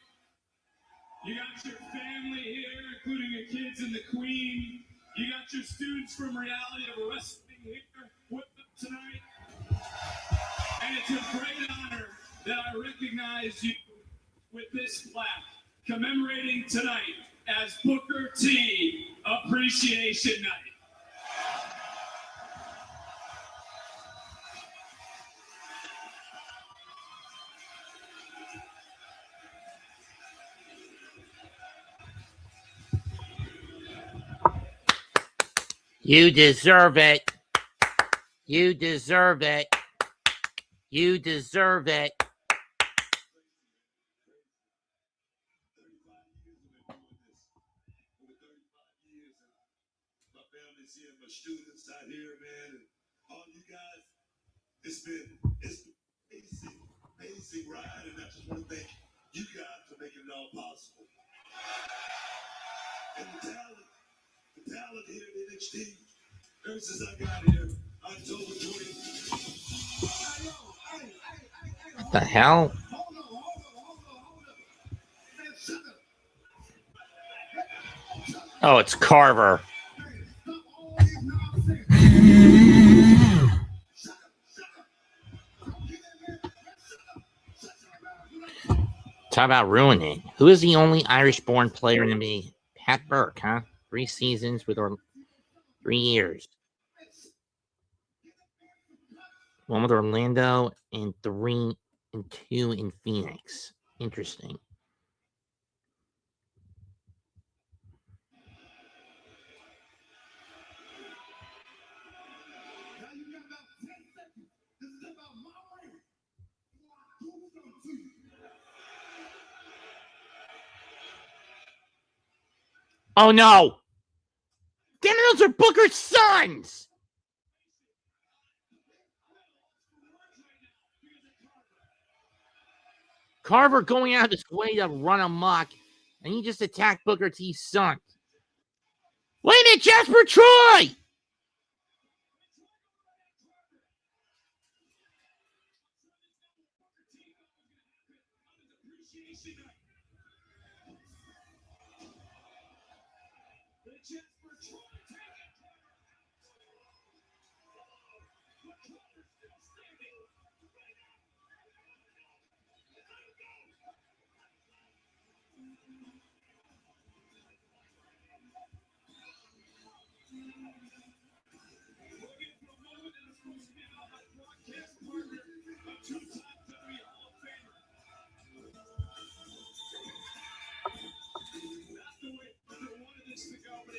You got your family here, including your kids and the Queen. You got your students from Reality of Wrestling here with them tonight. And it's a great honor that I recognize you with this plaque commemorating tonight as Booker T Appreciation Night. You deserve it. You deserve it. You deserve it. My students out here, man, and all you guys, it's been amazing ride, and I just want to thank you guys for making it all possible. And the talent here at NXT, ever since I got here, October 20th. What the hell? Hold up. Oh, it's Carver. Talk about ruining. Who is the only Irish-born player in the NBA? Pat Burke, huh? 3 seasons with 3 years. 1 with Orlando and 3 and 2 in Phoenix. Interesting. Oh no! Damn it, those are Booker's sons! Carver going out of his way to run amok, and he just attacked Booker T's son. Wait a minute, Jasper Troy!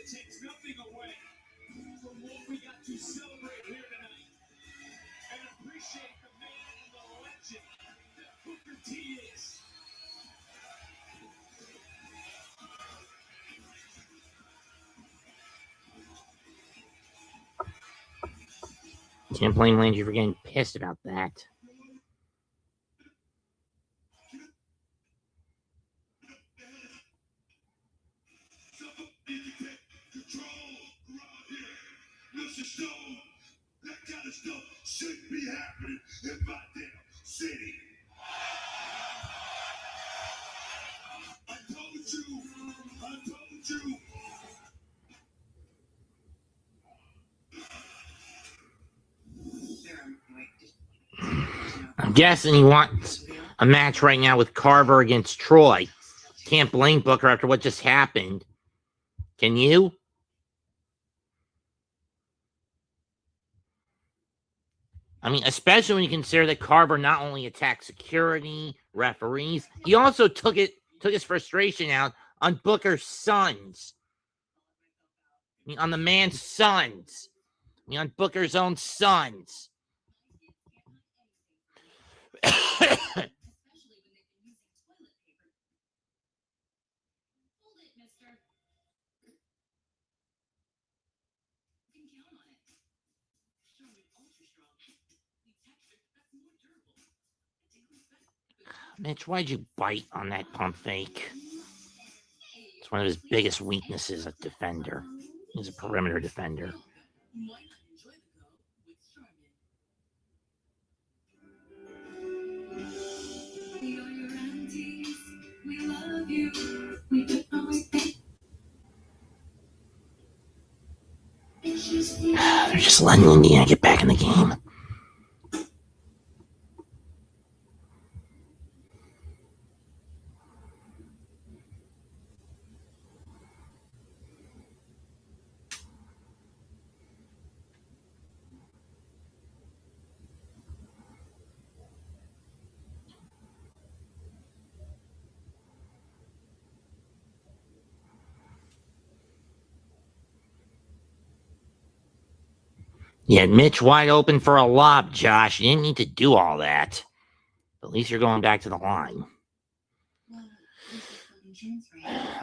Takes nothing away from what we got to celebrate here tonight and appreciate the man and the legend that Booker T is. Can't blame Landry for getting pissed about that. That kind of stuff shouldn't be happening in my damn city. I told you. I'm guessing he wants a match right now with Carver against Troy. Can't blame Booker after what just happened. Can you? I mean, especially when you consider that Carver not only attacked security, referees, he also took his frustration out on Booker's sons. I mean, on the man's sons. I mean, on Booker's own sons. Mitch, why'd you bite on that pump fake? It's one of his biggest weaknesses, a defender. He's a perimeter defender. They're just letting Indiana get back in the game. Yeah, Mitch wide open for a lob, Josh. You didn't need to do all that. At least you're going back to the line.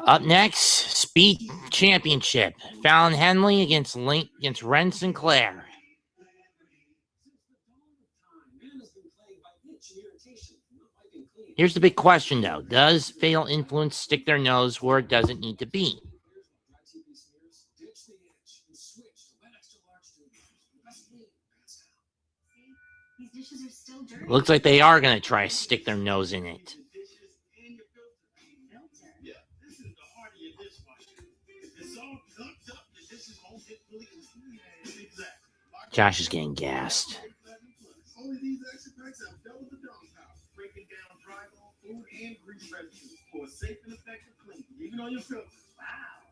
Up next, Speed Championship. Fallon Henley against Wren Sinclair. Here's the big question, though. Does fatal influence stick their nose where it doesn't need to be? Looks like they are going to try to stick their nose in it. Josh is getting gassed. even on your filter. Wow,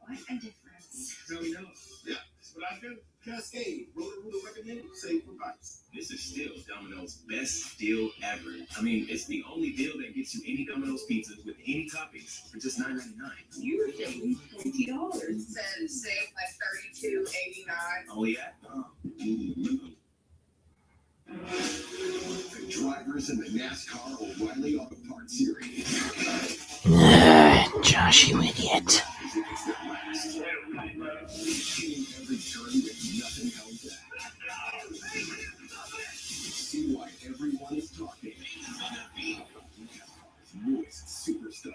what a difference. Really know. Yeah, that's what I do. Cascade, Roto-Rooter recommended, save for bites. This is still Domino's best deal ever. I mean, it's the only deal that gets you any Domino's pizzas with any toppings for just $9.99. You're saving $20. Said save by $32.89. Oh, yeah? The drivers in the NASCAR O'Reilly Auto Parts Series. Josh, you idiot. Every turn with nothing held back. See why everyone is talking. NASCAR's newest superstar.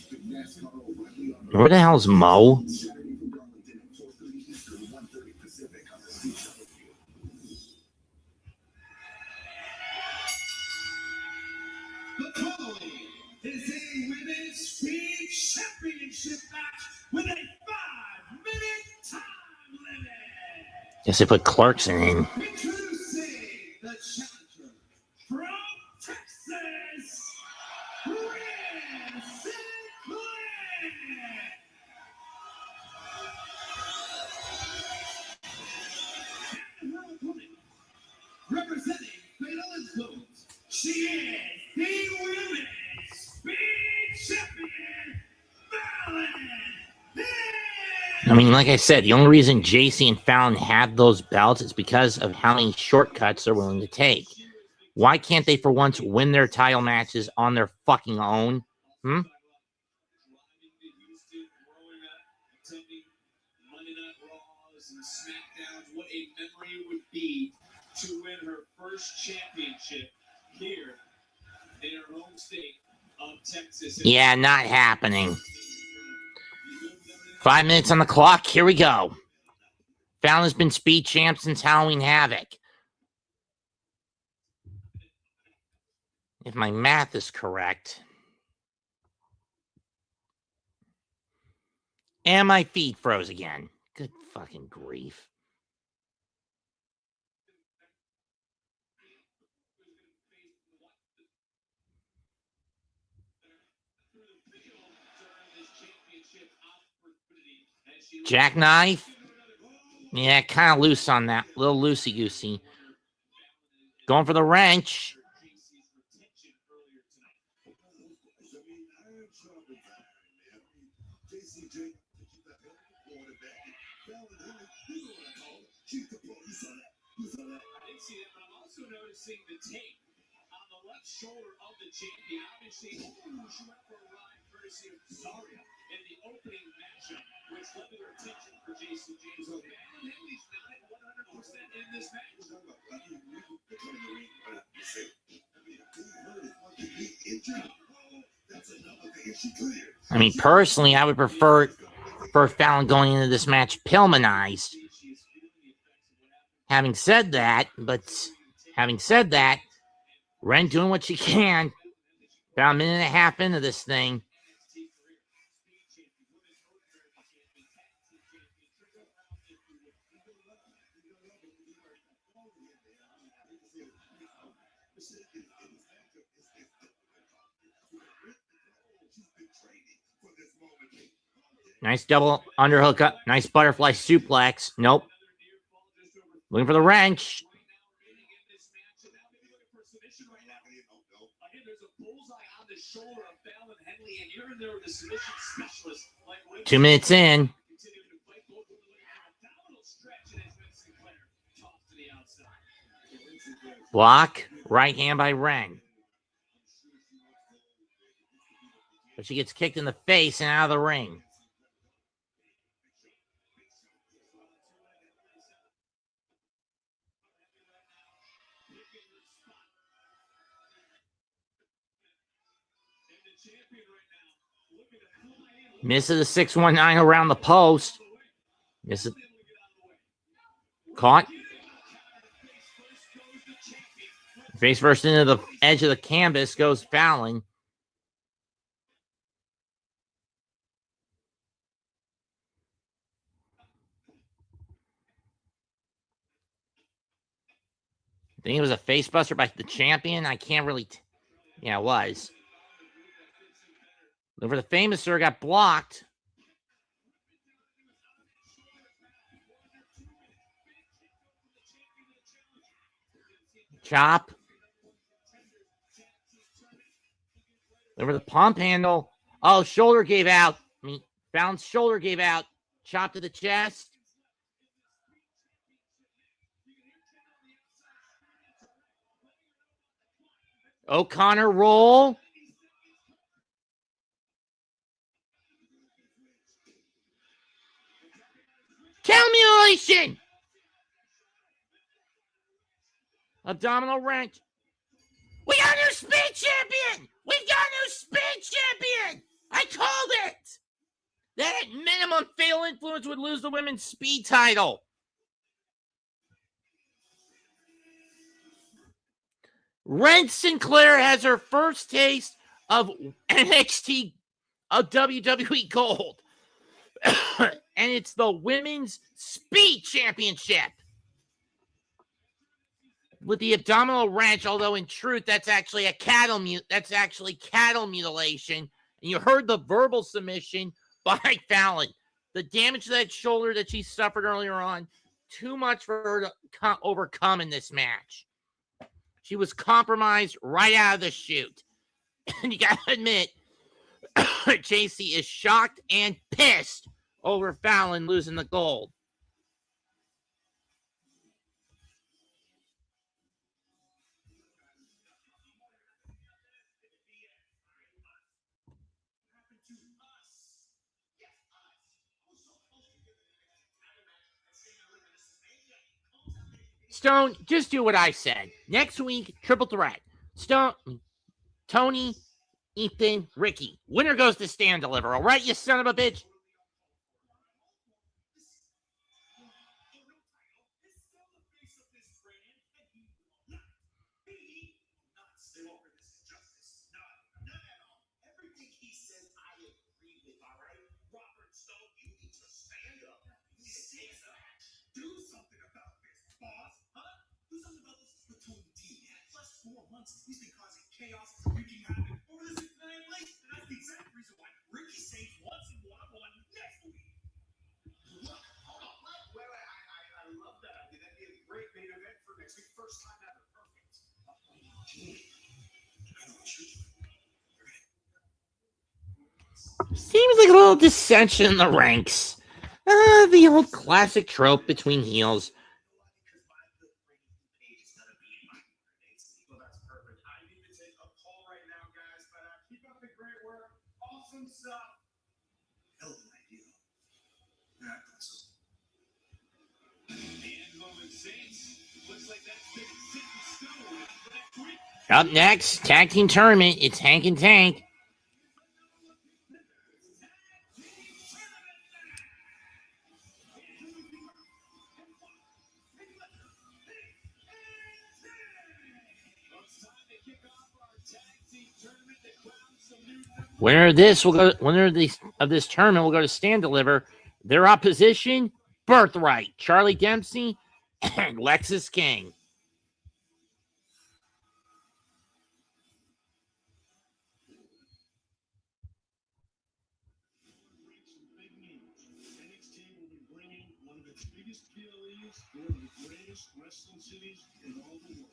The NASCAR O'Reilly Auto Where the hell's Mo? Saturday from Darlington at 4:30 Eastern, 1:30 Pacific on the CW. The following is a women's speed championship match with a 5-minute time limit. Guess they put Clarkson in. Introducing the challenger from Texas, Wren. And her opponent, representing Fatal Influence, she is the women's speed champion, Fallon. I mean, like I said, the only reason Jacy and Fallon have those belts is because of how many shortcuts they're willing to take. Why can't they, for once, win their title matches on their fucking own? Hmm? Monday Night Raws and SmackDowns, what a memory it would be to win her first championship here in her home state of Texas. Yeah, not happening. 5 minutes on the clock. Here we go. Fallon's been speed champ since Halloween Havoc. If my math is correct. And my feed froze again. Good fucking grief. Jackknife? Yeah, kind of loose on that. A little loosey-goosey. Going for the wrench. Jacy Jayne, I didn't see that, but I'm also noticing the tape on the left shoulder of the champion. Obviously, she went for a ride courtesy of Zaria in the opening matchup, which led to her attention for Jacy Jayne. So Fallon Henley's not at 100% in this match. I mean, personally, I would prefer Fallon going into this match Pillmanized. Having said that, Wren doing what she can. About a minute and a half into this thing. Nice double underhook up. Nice butterfly suplex. Nope. Looking for the wrench. Again, there's a bullseye on the shoulder of Fallon Henley, and you're in there with a submission specialist like Wren. 2 minutes in. Continuing to fight both women like an abdominal stretch, and it's been Sinclair tossed to the outside. Block. Right hand by Wren. But she gets kicked in the face and out of the ring. Misses the 619 around the post. Misses. Caught. Face first into the edge of the canvas goes Fallon. I think it was a face buster by the champion. I can't really. Yeah, it was. Over the famous sir got blocked. Chop. Over the pump handle. Oh, shoulder gave out. Fallon's shoulder gave out. Chop to the chest. O'Connor roll. Cow mutilation. Abdominal wrench. We got a new speed champion. We've got a new speed champion. I called it. That at minimum Fatal Influence would lose the women's speed title. Wren Sinclair has her first taste of NXT of WWE Gold. And it's the Women's Speed Championship. With the abdominal wrench, although in truth that's actually cattle mutilation. And you heard the verbal submission by Fallon. The damage to that shoulder that she suffered earlier on, too much for her to overcome in this match. She was compromised right out of the chute. And you got to admit, Jacy is shocked and pissed over Fallon losing the gold. Stone, just do what I said. Next week, triple threat. Stone, Tony, Ethan, Ricky. Winner goes to Stand Deliver. All right, you son of a bitch. He's been causing chaos, wreaking havoc over this entire place, and that's the exact reason why Ricky Saints wants him one-on-one next week. Look, hold on, wait, I love that idea. That'd be a great main event for next week. First time ever, perfect. Seems like a little dissension in the ranks. The old classic trope between heels. Up next, tag team tournament. It's Hank and Tank. Winner of this tournament will go to Stand Deliver. Their opposition, Birthright, Charlie Dempsey, and Lexis King. NXT will be bringing one of its biggest PLEs to one of the greatest wrestling cities in all the world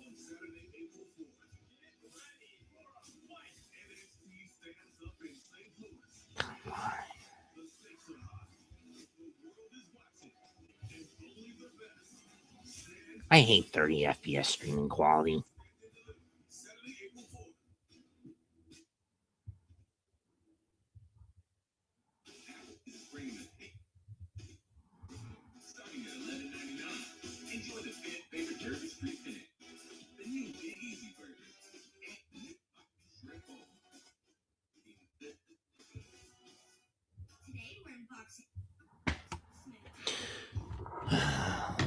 on Saturday, April 4th. Get ready for a fight. NXT stands up in St. Louis. The stakes are high. The world is watching. And only the best. I hate 30 FPS streaming quality. Saturday, April 4th. Starting at $11.99. Enjoy the favorite Jersey Street finish. The new Big Easy burgers. Today we're unboxing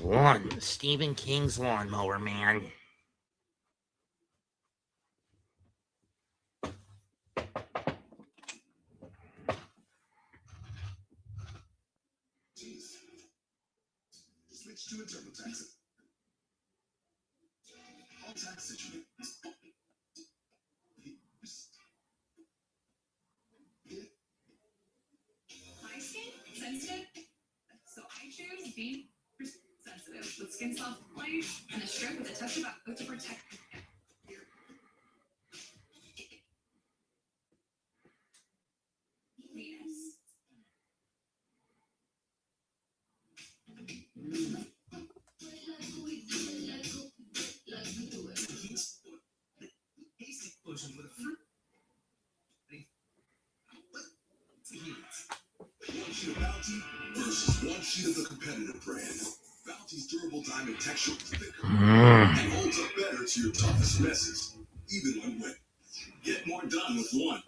One, Stephen King's Lawnmower Man. Switch to a TurboTax. All tax situations. feet are sensitive with skin soft blades and a strip with a touch of alcohol to protect. Lotion with a fruit. One sheet of Bounty versus one sheet of the competitive brand. Bounty's durable diamond texture is thicker and holds up better to your toughest messes, even when wet. Get more done with one.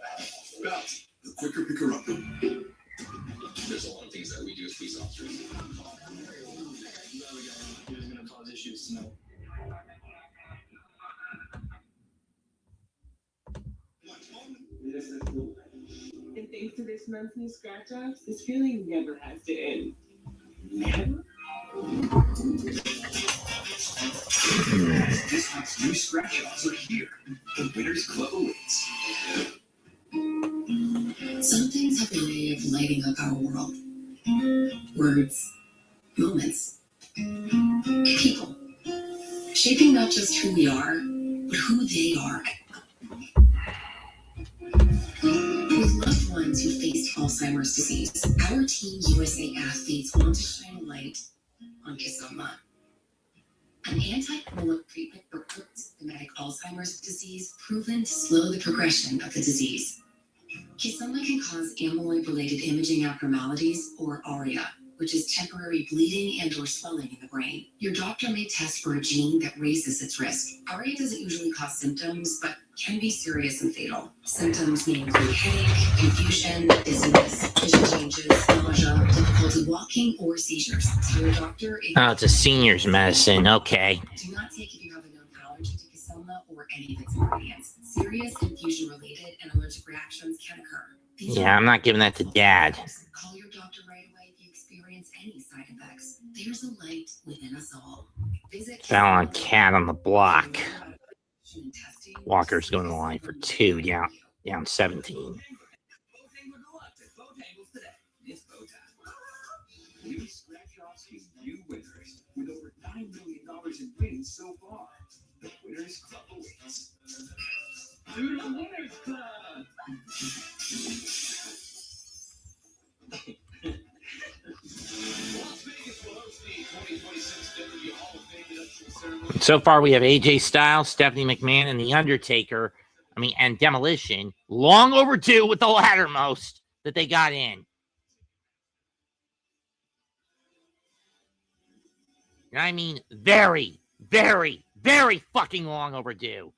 Bounty, the quicker picker-upper. There's a lot of things that we do as police officers. It's going to cause issues tonight. And thanks to this month's new scratch offs, this feeling never has to end. Never? This month's new scratch offs are here. The Winners Club awaits. Some things have a way of lighting up our world. Words, moments, people, shaping not just who we are, but who they are. With loved ones who faced Alzheimer's disease, our Team USA athletes want to shine a light on Kisoma, an antiviral treatment for symptomatic Alzheimer's disease proven to slow the progression of the disease. Kisoma can cause amyloid-related imaging abnormalities, or ARIA, which is temporary bleeding and or swelling in the brain. Your doctor may test for a gene that raises its risk. ARIA doesn't usually cause symptoms, but can be serious and fatal. Symptoms may include headache, confusion, dizziness, vision changes, nausea, difficulty walking, or seizures. So your doctor... Oh, it's a senior's medicine. Okay. Do not take if you have a known allergy to Kisoma or any of its ingredients. Serious infusion-related and allergic reactions can occur. Yeah, I'm not giving that to Dad. Call your doctor right away if you experience any side effects. There's a light within us all. Visit Fallon cat on the block. Walker's going to the line for 2, down 17. New scratch-offs give you winners with over $9 million in wins so far. The Winners Club awaits. To the Winners Club! Las Vegas will host the 2026 WWE Hall of Fame induction ceremony. So far, we have AJ Styles, Stephanie McMahon, and The Undertaker. And Demolition. Long overdue with the lattermost that they got in. I mean, very, very, very fucking long overdue.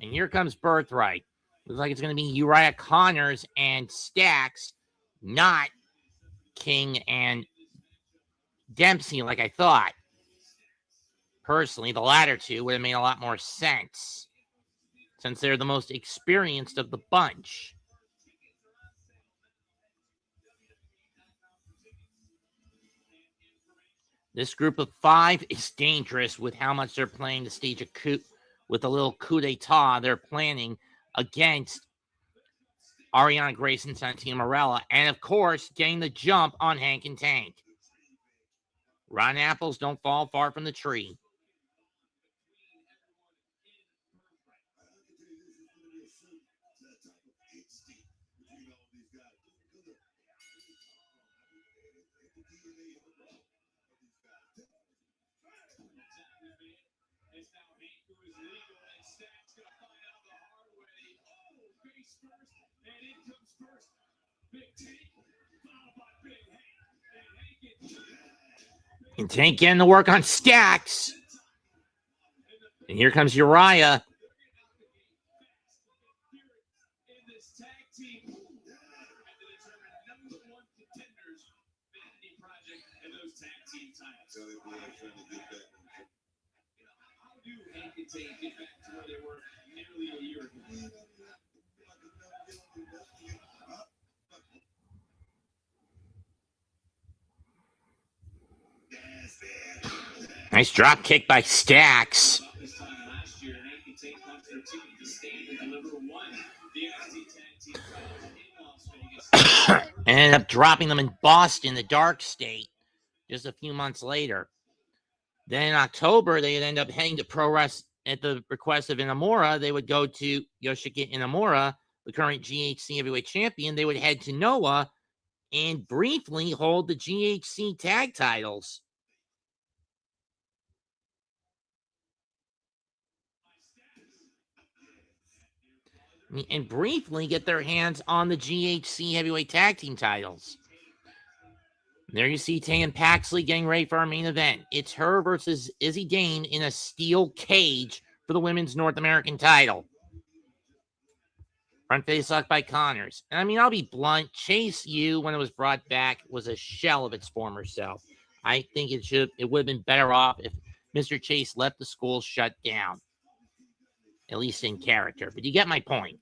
And here comes Birthright. Looks like it's going to be Uriah Connors and Stacks, not King and Dempsey like I thought. Personally, the latter two would have made a lot more sense since they're the most experienced of the bunch. This group of 5 is dangerous with how much they're playing to stage a coup, with a little coup d'etat they're planning against Ariana Grace and Santina Marella, and of course, getting the jump on Hank and Tank. Rotten apples don't fall far from the tree. And Tank getting to work on Stacks. And here comes Uriah. Nice drop kick by Stacks. And ended up dropping them in Boston, the dark state. just a few months later. Then in October, they'd end up heading to Pro Wrestling at the request of Inamura. They would go to Yoshiki Inamura, the current GHC heavyweight champion. They would head to Noah and briefly hold the GHC tag titles. And briefly get their hands on the GHC heavyweight tag team titles. There you see Tay and Paxley getting ready for our main event. It's her versus Jacy Jayne in a steel cage for the women's North American title. Front face lock by Connors. And I mean, I'll be blunt. Chase U, when it was brought back, was a shell of its former self. I think it would have been better off if Mr. Chase left the school shut down. At least in character. But you get my point.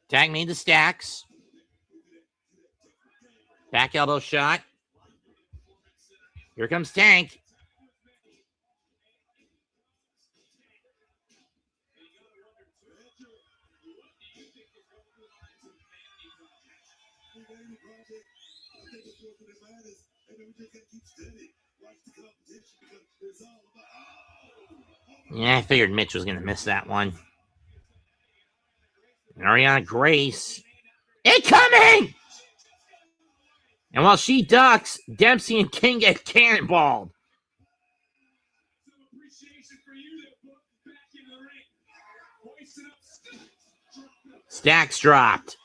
Tag made the stacks. Back elbow shot. Here comes Tank. Yeah, I figured Mitch was going to miss that one. Ariana Grace. Incoming! And while she ducks, Dempsey and King get cannonballed. Stacks dropped.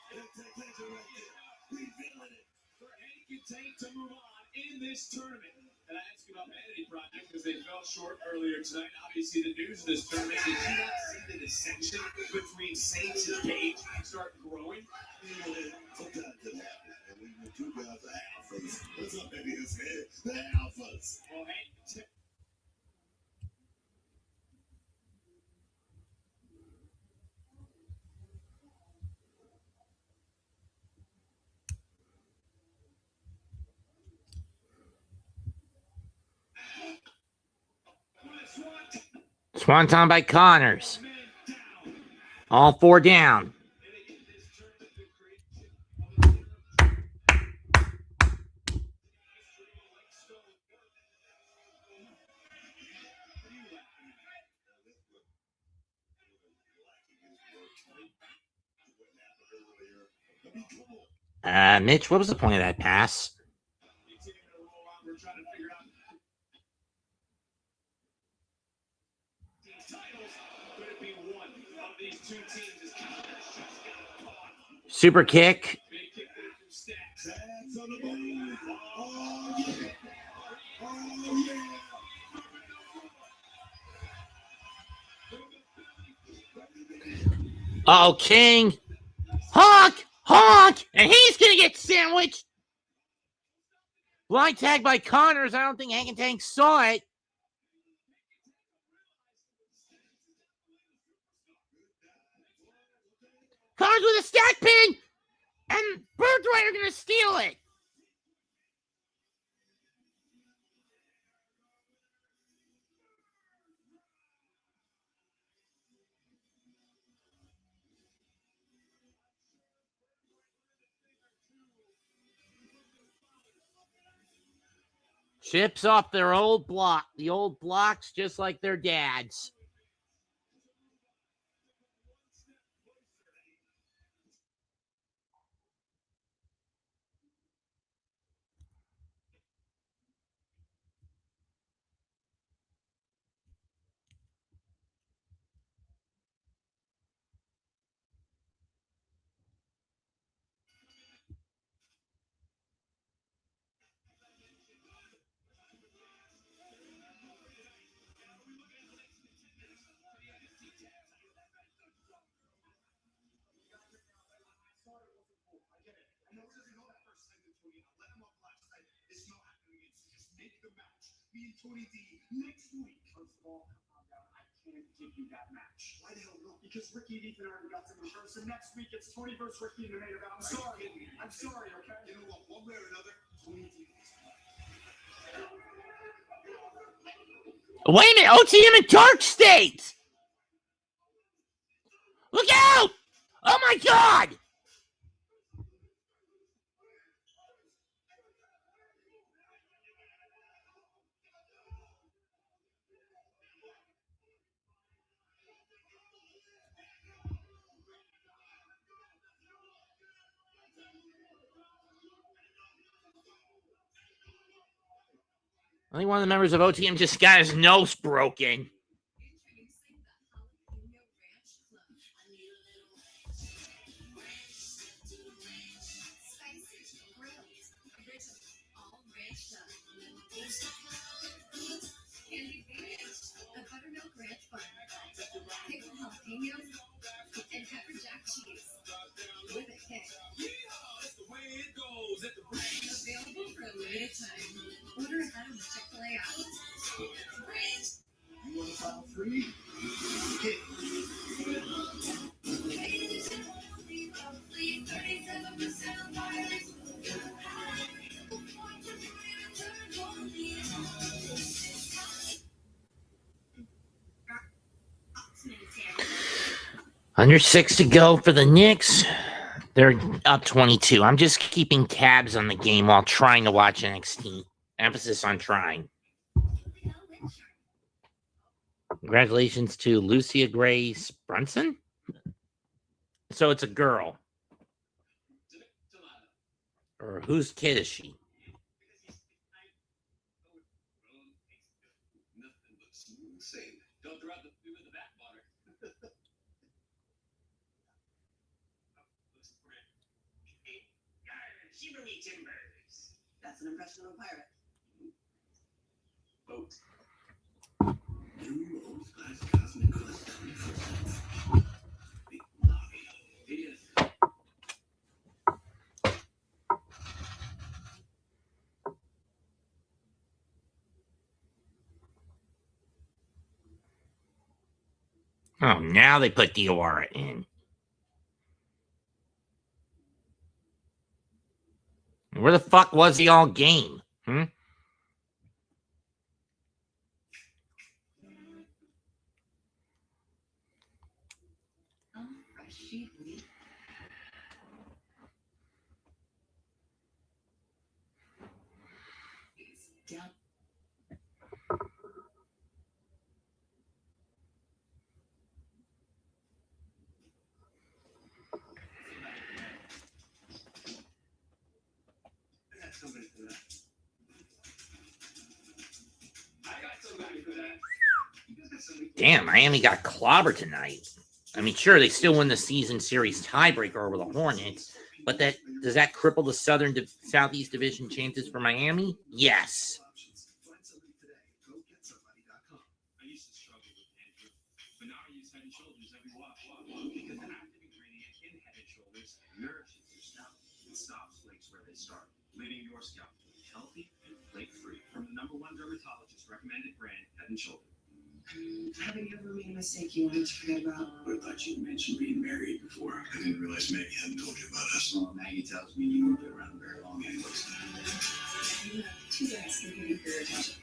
And I asked you about Vanity Project because they fell short earlier tonight. Obviously, the news of this tournament, did you not see the dissension between Saints and Page start growing? Sometimes it happens. And when the two guys are alphas, what's up in his head? They're alphas. Well, hey, Swanton by Connors. All four down. Mitch, what was the point of that pass? Super kick. Oh, King. Honk! Honk! And he's going to get sandwiched. Blind tag by Connors. I don't think Hank and Tank saw it. Connors with a stack pin. And Birthright are going to steal it. Chips off their old block. The old blocks just like their dad's. Me and Tony D next week. First of all, I can't give you that match. Why the hell not? Because Ricky and Ethan already got some insurance, and next week it's Tony versus Ricky in the main event. I'm sorry. I'm sorry, okay? You know what? One way or another, Tony D. Wait a minute. OTM in Dark State. Look out. Oh, my God. I think one of the members of OTM just got his nose broken. Introducing the Jalapeno Ranch Club. Spicy, grilled, original, all ranched up. Candy ranch, a buttermilk ranch bun, pickled jalapenos, and pepper jack cheese with a kick. Available for a limited time. Order ahead on the Chick-fil-A app. You want to file free? Hit. Under 6 to go for the Knicks. They're up 22. I'm just keeping tabs on the game while trying to watch NXT. Emphasis on trying. Congratulations to Lucia Grace Brunson. So it's a girl. Or whose kid is she? Nothing but smooth sailing. Don't throw out the back water. Shivery timbers. That's an impression of a pirate. Boat. New old-class cosmic quest 24/7. Big lobby. Idiot. Oh, now they put Diora in. Where the fuck was he all game? Down. I got somebody for that. I got somebody for that. You guys got somebody for Damn, Miami got clobbered tonight. I mean, sure, they still win the season series tiebreaker over the Hornets, but does that cripple the Southeast Division chances for Miami? Yes. Find somebody today. Go get somebody.com. I used to struggle with Andrew, but now I use Head and Shoulders every wash. Because the active ingredient in Head and Shoulders nourishes your scalp and stops flakes where they start, leaving your scalp healthy and flake-free. From the #1 dermatologist recommended brand, Head and Shoulders. Have you ever made a mistake you wanted to forget about? I thought you mentioned being married before. I didn't realize Maggie hadn't told you about us. Well, Maggie tells me you won't be around very long anyways. You have two guys competing for your attention.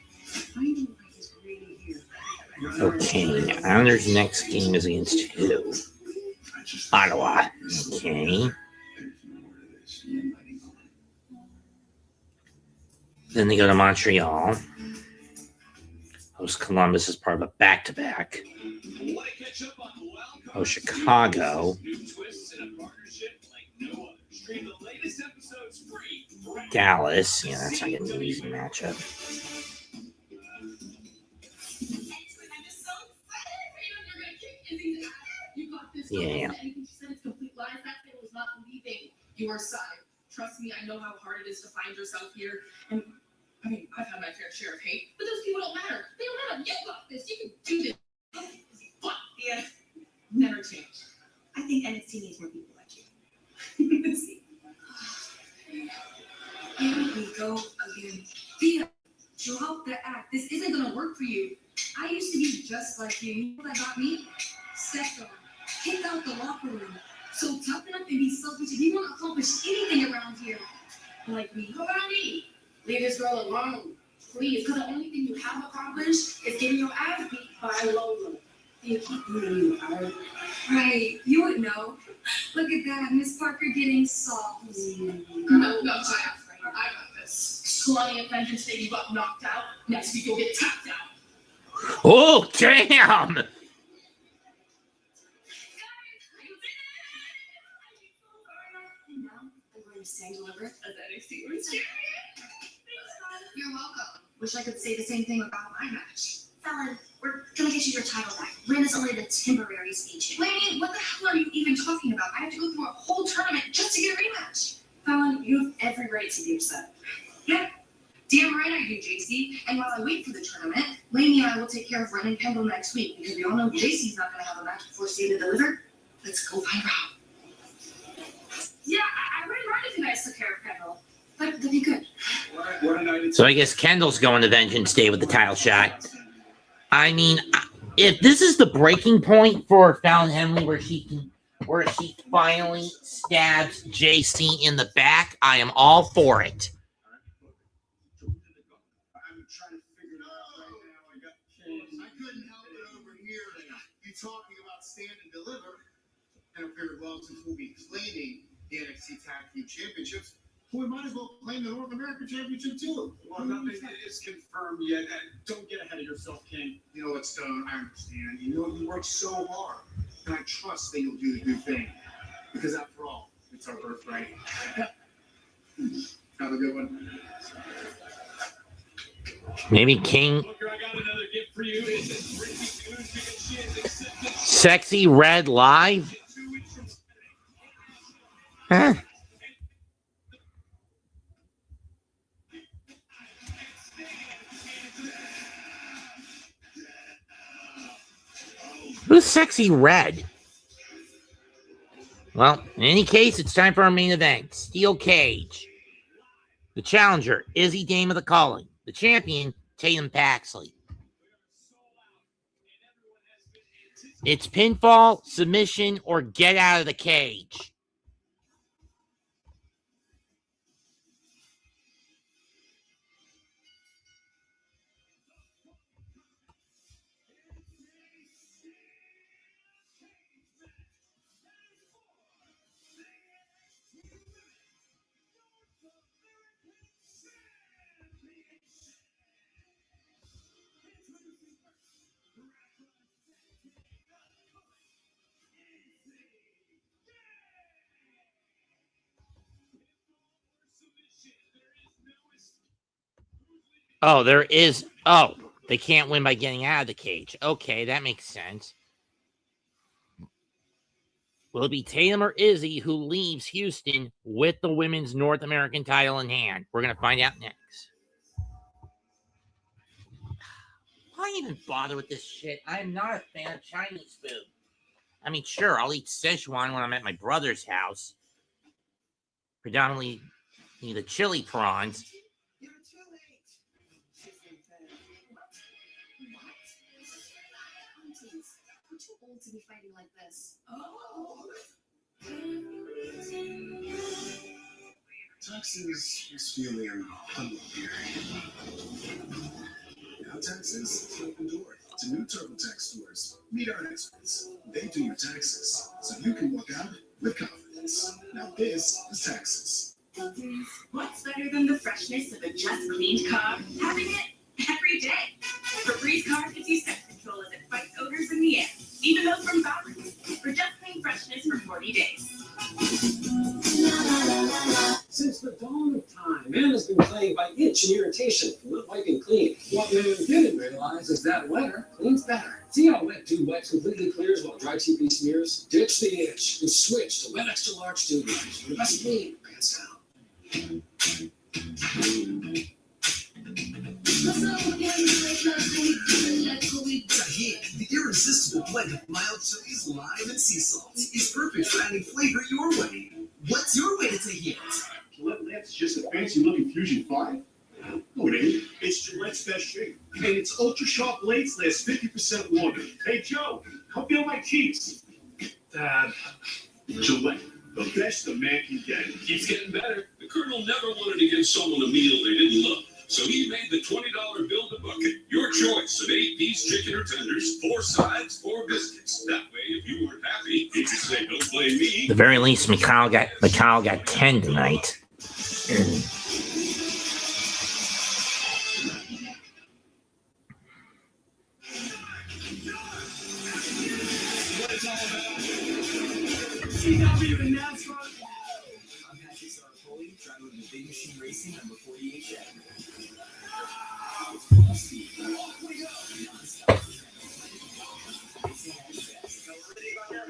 Finding life is really here. Okay, Islanders' next game is against who? Ottawa. Okay. Then they go to Montreal. Host Columbus as part of a back-to-back. Host Chicago. Dallas. Yeah, that's not an easy matchup. Yeah. Your side. Trust me, I know how hard it is to find yourself here. And I mean, I've had my fair share of hate, but those people don't matter. They don't matter. You got this. You can do this. But yeah, never change. I think NXT needs more people like you. Here we go again. Thea, drop the act. This isn't gonna work for you. I used to be just like you. You know what got me? Stepped on, kicked out the locker room. So toughen up and be selfish if you want to accomplish anything around here. Like me. What about me? Leave this girl alone, please. Because the only thing you have accomplished is getting your ass beat by Lola. You keep doing you out. Right, you would know. Look at that, Miss Parker getting soft. No, I got this. Kalani and Vengeance say you got knocked out. Next week you'll get tapped out. Oh, damn! Stand deliberate as NXT was. You're welcome. Wish I could say the same thing about my match. Fallon, we're gonna get you your title back. Wren is only the temporary speech. Lady, what the hell are you even talking about? I have to go through a whole tournament just to get a rematch. Fallon, you have every right to be upset. Yeah, damn right I do, Jacy. And while I wait for the tournament, Lainey and I will take care of Wren and Kendall next week because we all know Jacy's not gonna have a match before Stay to deliver. Let's go find Rob. Yeah, I wouldn't mind if you guys took care of Kendall. That'd be good. So I guess Kendall's going to Vengeance Day with the title shot. I mean, if this is the breaking point for Fallon Henley, where she finally stabs Jacy in the back, I am all for it. I'm trying to figure it out right now. I couldn't help but overhear you talking about stand and deliver. And I figured, well, since we'll be claiming the NXT Tag Team Championships, we might as well claim the North American Championship too. Well, nothing is confirmed yet. Don't get ahead of yourself, King. You know what, Stone? I understand. You know you work so hard, and I trust that you'll do the good thing. Because after all, it's our birthright. Have a good one. Maybe King. Booker, I got another gift for you. It's breaking news because she has accepted Sexy Red Live? 2 weeks from Huh? Who's Sexy Red? Well, in any case, it's time for our main event. Steel Cage. The challenger, Izzy Dame of the Calling. The champion, Tatum Paxley. It's pinfall, submission, or get out of the cage. Oh, there is. Oh, they can't win by getting out of the cage. Okay, that makes sense. Will it be Tatum or Izzy who leaves Houston with the women's North American title in hand? We're going to find out next. Why even bother with this shit? I'm not a fan of Chinese food. I mean, sure, I'll eat Szechuan when I'm at my brother's house. Predominantly the chili prawns. You're too late. Aunties, we're too old to be fighting like this. Oh. Texas is feeling hungry. Now Texas is open door to new TurboTax stores. Meet our experts. They do your taxes, so you can walk out with confidence. Now this is Texas. What's better than the freshness of a just cleaned car? Having it every day. Febreze car gives you scent control as it fights odors in the air, even those from fabrics. For just clean freshness for 40 days. Since the dawn of time, man has been plagued by itch and irritation from not wiping clean. What man didn't realize is that wetter cleans better. See how Wet Dude Wipes completely clears while Dry TP smears? Ditch the itch and switch to Wet Extra Large Dude Wipes for the best clean, hands down. The irresistible blend of mild chilies, lime, and sea salt is perfect for adding flavor your way. What's your way to Tahiti? Gillette's just a fancy-looking Fusion 5? No, it ain't. It's Gillette's best shape. And its ultra-sharp blades last 50% longer. Hey, Joe, come feel my cheeks. Dad. Gillette, the best a man can get. Keeps getting better. The Colonel never wanted to give someone a meal they didn't love. So he made the $20 bill to bucket. Your choice of 8-piece chicken or tenders, 4 sides, 4 biscuits. That way, if you weren't happy, you could say, don't blame me. At the very least, Mikhail got 10 tonight. CW announcement. I'm Paxley, driver of the Big Machine Racing number 48 Chevy.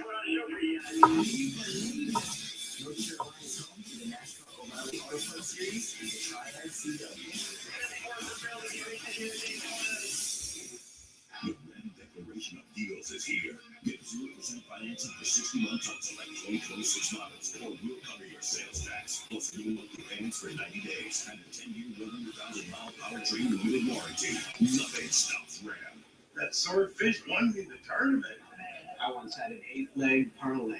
The Wren Declaration of Deals is here. Get 0% financing for 60 months on select 2026 models, or we'll cover your sales tax. Plus, new monthly payments for 90 days and a 10-year, 100,000-mile powertrain limited warranty. Nothing stops Wren. That swordfish won me the tournament. I once had an 8-leg parlay.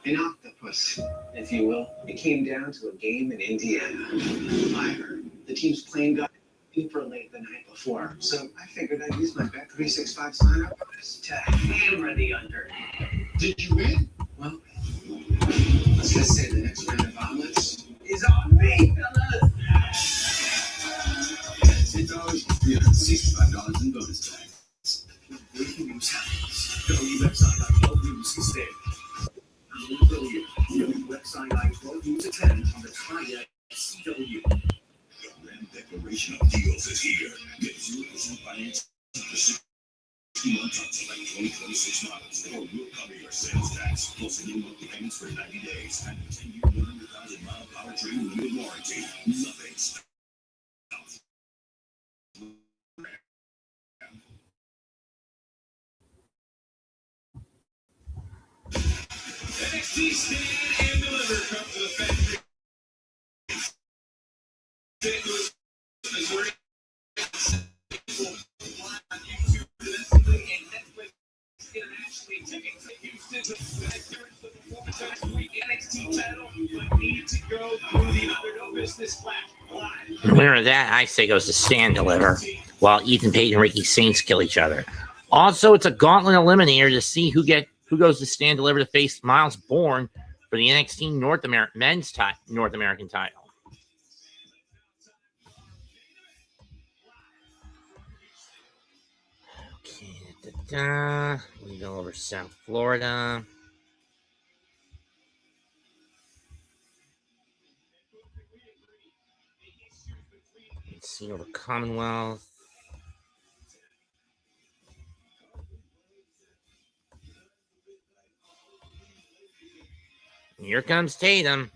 An octopus, if you will. It came down to a game in Indiana. I heard the team's plane got super late the night before, so I figured I'd use my Bet365 sign-up bonus to hammer the under. Did you win? Well, let's just say the next round of omelets is on me, fellas! $10, $365 in bonus tax. Breaking news happens. WWE website 12 News instead. WWE website 12 News at 10 on the Triad CW. The Wren Declaration of Deals is here. Get 0% financing for 60 months on select 2026 models, or we'll cover your sales tax. Plus, new monthly payments for 90 days and a 10-year, 100,000-mile powertrain limited warranty. Nothing stops. NXT Stand and Deliver comes to the factory. St. Louis, Missouri. Live on YouTube domestically and Netflix internationally. Tickets to Houston. The performance last week. NXT title, but need to go through the underdog business flat. Live. The winner of that, I say, goes to Stand Deliver, while Ethan Page and Ricky Saints kill each other. Also, it's a gauntlet eliminator to see who goes to Stand Deliver to face Miles Bourne for the NXT North American title. Okay, we go over South Florida. Let's see over Commonwealth. Here comes Tatum.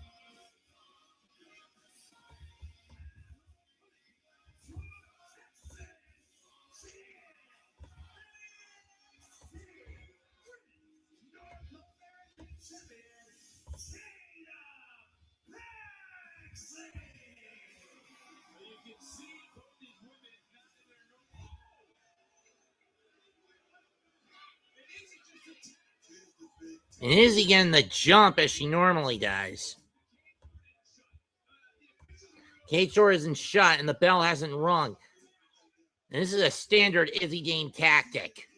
And Izzy getting the jump as she normally does. Cage door isn't shut and the bell hasn't rung. And this is a standard Izzy Jayne tactic.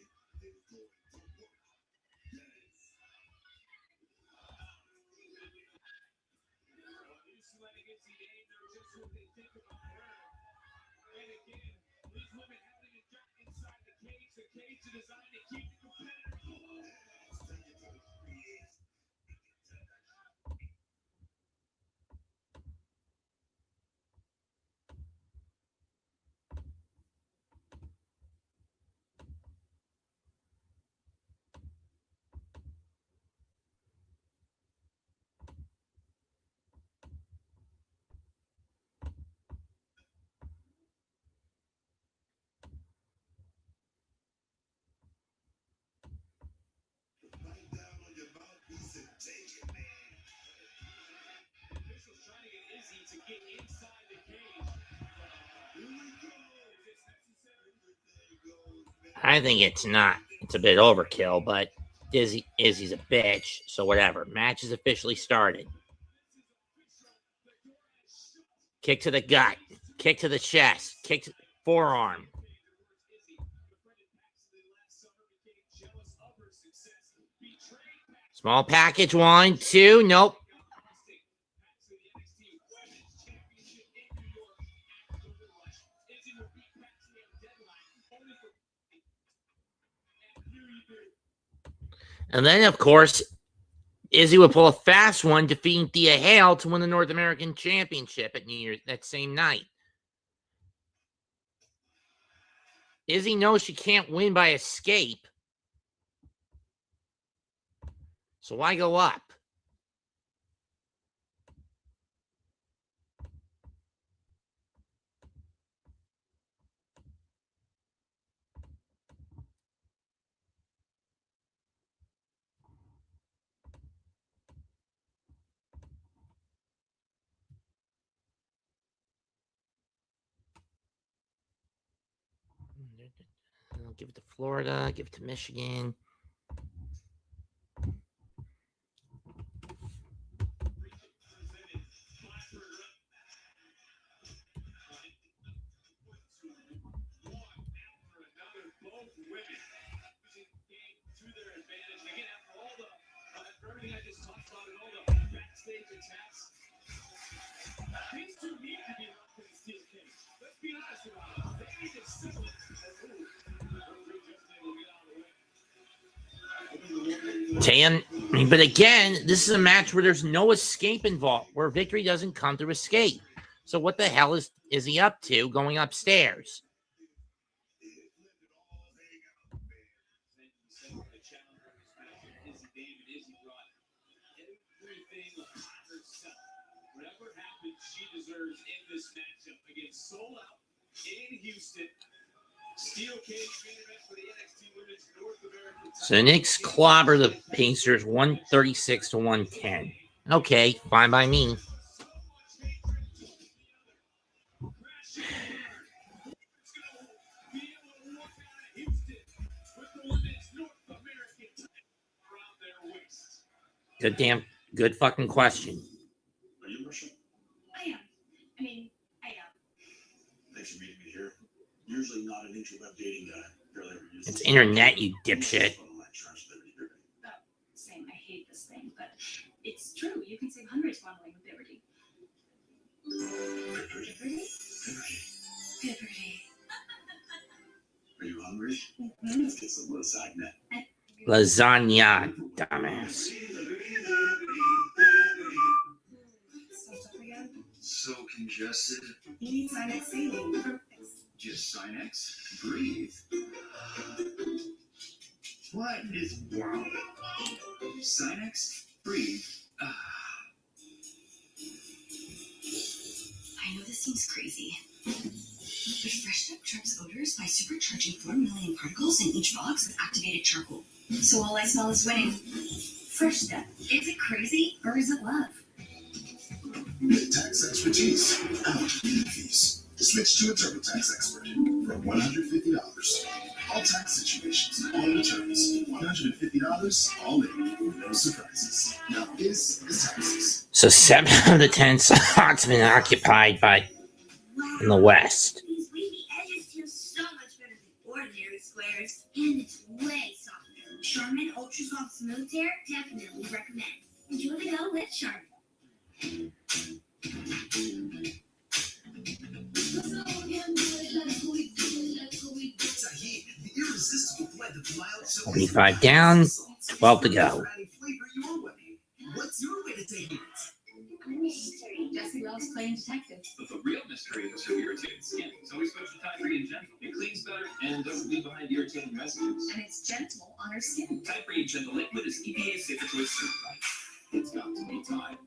I think it's not. It's a bit overkill, but Izzy's a bitch, so whatever. Match is officially started. Kick to the gut. Kick to the chest. Kick to the forearm. Small package, 1, 2. Nope. And then, of course, Izzy would pull a fast one, defeating Thea Hale to win the North American Championship at New Year's that same night. Izzy knows she can't win by escape. So why go up? I'll give it to Florida, give it to Michigan. These two need to be locked in a steel cage. Let's be honest about it. They need to settle it. Tan, but again, this is a match where there's no escape involved, where victory doesn't come through escape. So what the hell is he up to going upstairs? Whatever happens, she deserves in this matchup against Sol in Houston. Steel cage main event for the NXT Women's North American. So the Knicks clobber the Pacers 136 to 110. Okay, fine by me. Good fucking question. Are you Russian? I am. I mean, I am. Thanks for meeting me here. Usually not an interweb dating guy. Barely ever use It's this. internet, you dipshit. Same. I hate this thing, but it's true. You can save hundreds bundling with Liberty. Liberty? Liberty. Are you hungry? Let's get some lasagna. Lasagna, dumbass. So congested. You need Sinex saline. Just Sinex. Breathe. What is wrong? Sinex. Breathe. I know this seems crazy, but Fresh Step traps odors by supercharging 4 million particles in each box with activated charcoal. So all I smell is winning. Fresh Step. Is it crazy or is it love? Get tax expertise without fees. Switch to a TurboTax expert for $150. All tax situations, all returns. $150 all in, no surprises. Now this is taxes. So 7 out of the 10 slots have been occupied by in the West. These wavy edges feel so much better than ordinary squares, and it's way softer. Charmin Ultra Soft Smooth Tear, definitely recommend. Enjoy the go with Charmin. The irresistible blend of mild 25 down, 12 to go. What's your way to take it? Jacy loves playing detective. But the real mystery is who irritated skin. It's always supposed to Type-Free and Gentle. It cleans better and doesn't leave behind irritating residues. And it's gentle on her skin. Type-Free and Gentle Liquid is EPA Safer Choice certified. It's got to be time.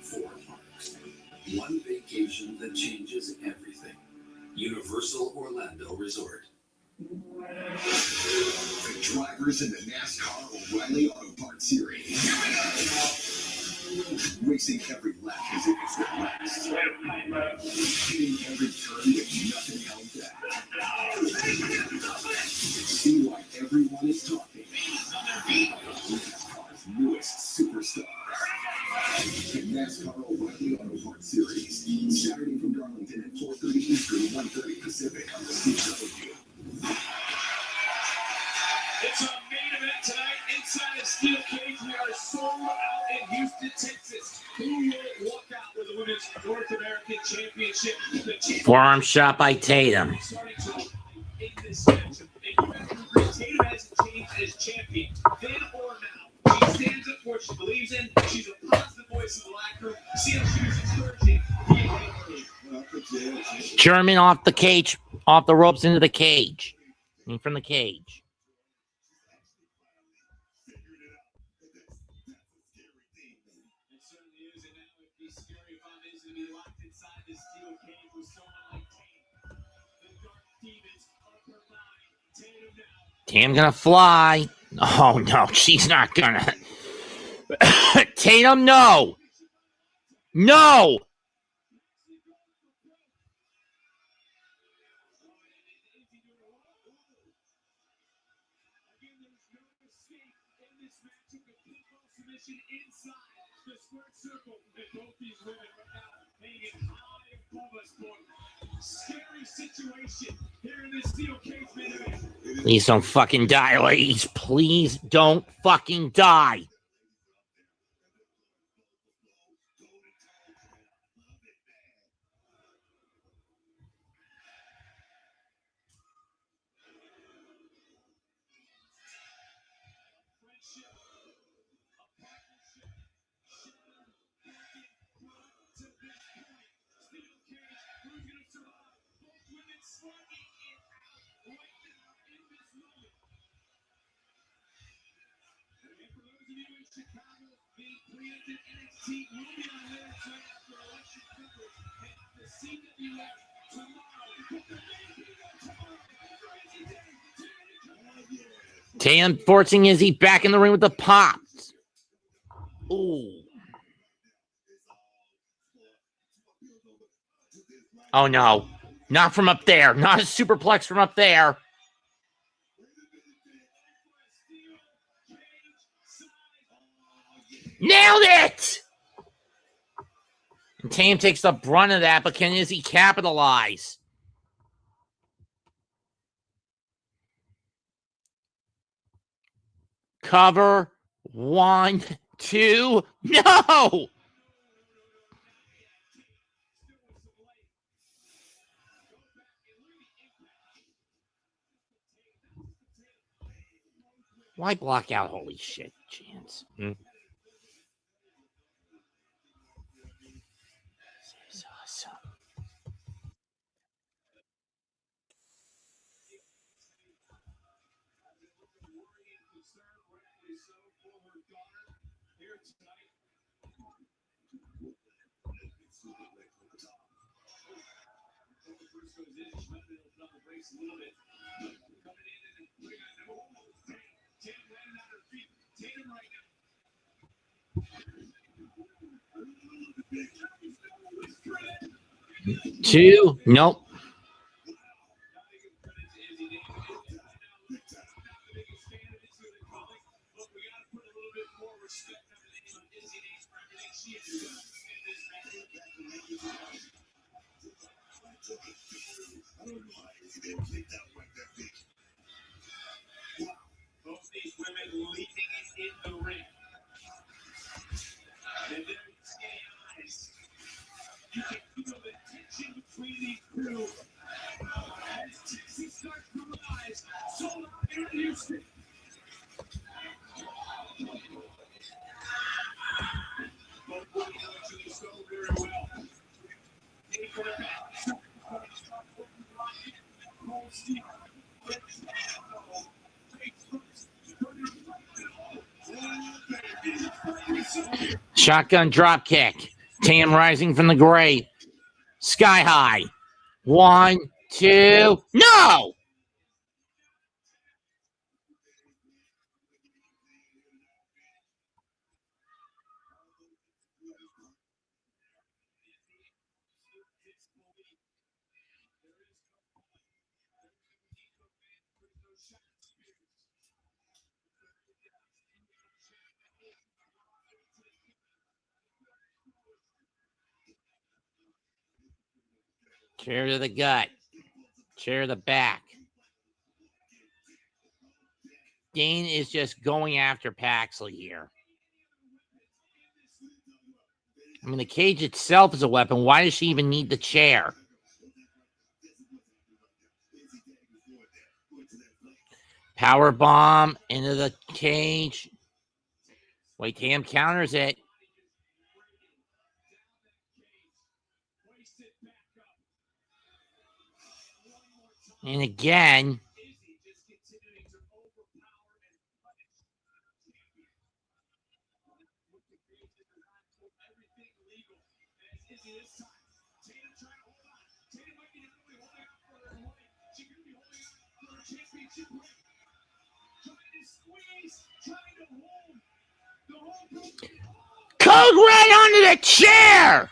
4 parks. One vacation that changes everything. Universal Orlando Resort. The drivers in the NASCAR O'Reilly Auto Parts Series. Racing every lap as if it's their last. Hitting every turn with nothing held back. See why everyone is talking. NASCAR's newest superstar. The NASCAR O'Reilly Auto Parts Series. Saturday from Darlington at 4:30 Eastern, 1:30 Pacific on the CW. It's our main event tonight inside a steel cage. We are sold out in Houston, Texas. Who will walk out with the Women's North American Championship? The Forearm shot by Tatum. Starting to in this match. Tatum hasn't changed as champion, then or now. She stands up for what she believes in. She's a positive voice in the locker room. See how she was encouraging. German off the cage, off the ropes into the cage. I mean, from the cage. It certainly is, and that would be scary if I'm to be locked inside this steel cage with someone like Tatum. The dark demons of her mind. Tatum now. Tatum gonna fly. Oh no, she's not gonna. Tatum, no. No. Again, there's no escape in this match of the pinfall submission inside the squared circle. And both these women right now hanging high above us, boy. Scary situation here in this steel cage, man. Please don't fucking die, ladies. Please don't fucking die. Chicago, the preempted NXT will be on there right after election coverage. And the CWF tomorrow. Tatum forcing Izzy back in the ring with the pops. Ooh. Oh no. Not from up there. Not a superplex from up there. Nailed it! And Tatum takes the brunt of that, but can Izzy capitalize? Cover. 1, 2. No! Why block out? Holy shit, chance. This is awesome. Two. Nope. Both these women leading it in the ring. And their skinny eyes. You can feel the tension between these two. As Jacy starts to rise, Sol and Zaria. Both working each other so very well. Aiming for the back. Shotgun drop kick. Tam rising from the grave. Sky high. 1, 2. No! Chair to the gut. Chair to the back. Dane is just going after Paxley here. I mean, the cage itself is a weapon. Why does she even need the chair? Power bomb into the cage. Wait, Tatum counters it. And again. Code Red onto the chair.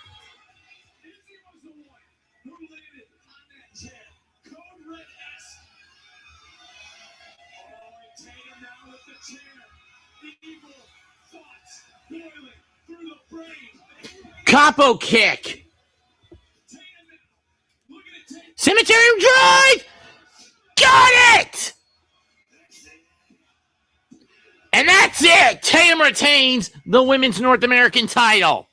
Capo kick. Cemetery drive. Got it. And that's it. Tatum retains the Women's North American title.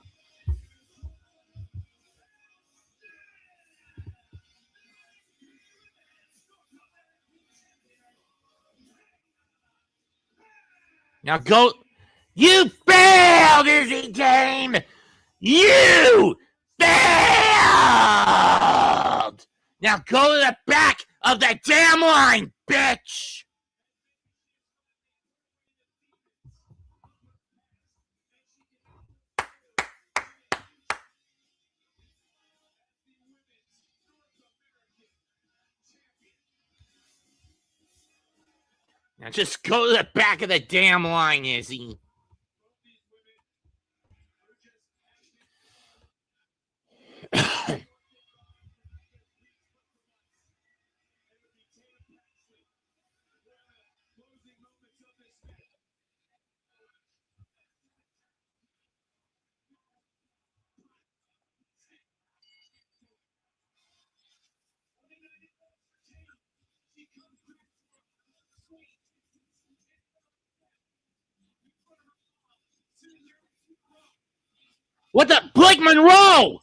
Now go. You failed, Jacy Jayne. You failed. Now go to the back of the damn line, bitch. Now just go to the back of the damn line, Izzy. What the? Blake Monroe!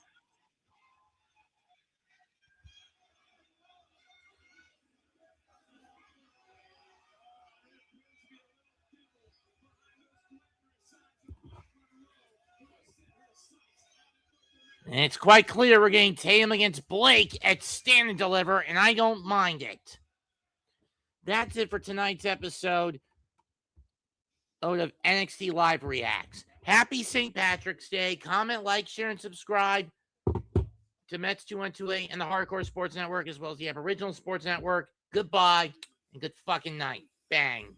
And it's quite clear we're getting Tatum against Blake at Stand and Deliver, and I don't mind it. That's it for tonight's episode of NXT Live Reacts. Happy St. Patrick's Day. Comment, like, share, and subscribe to Mets 2128 and the Hardcore Sports Network, as well as the Aboriginal Sports Network. Goodbye and good fucking night. Bang.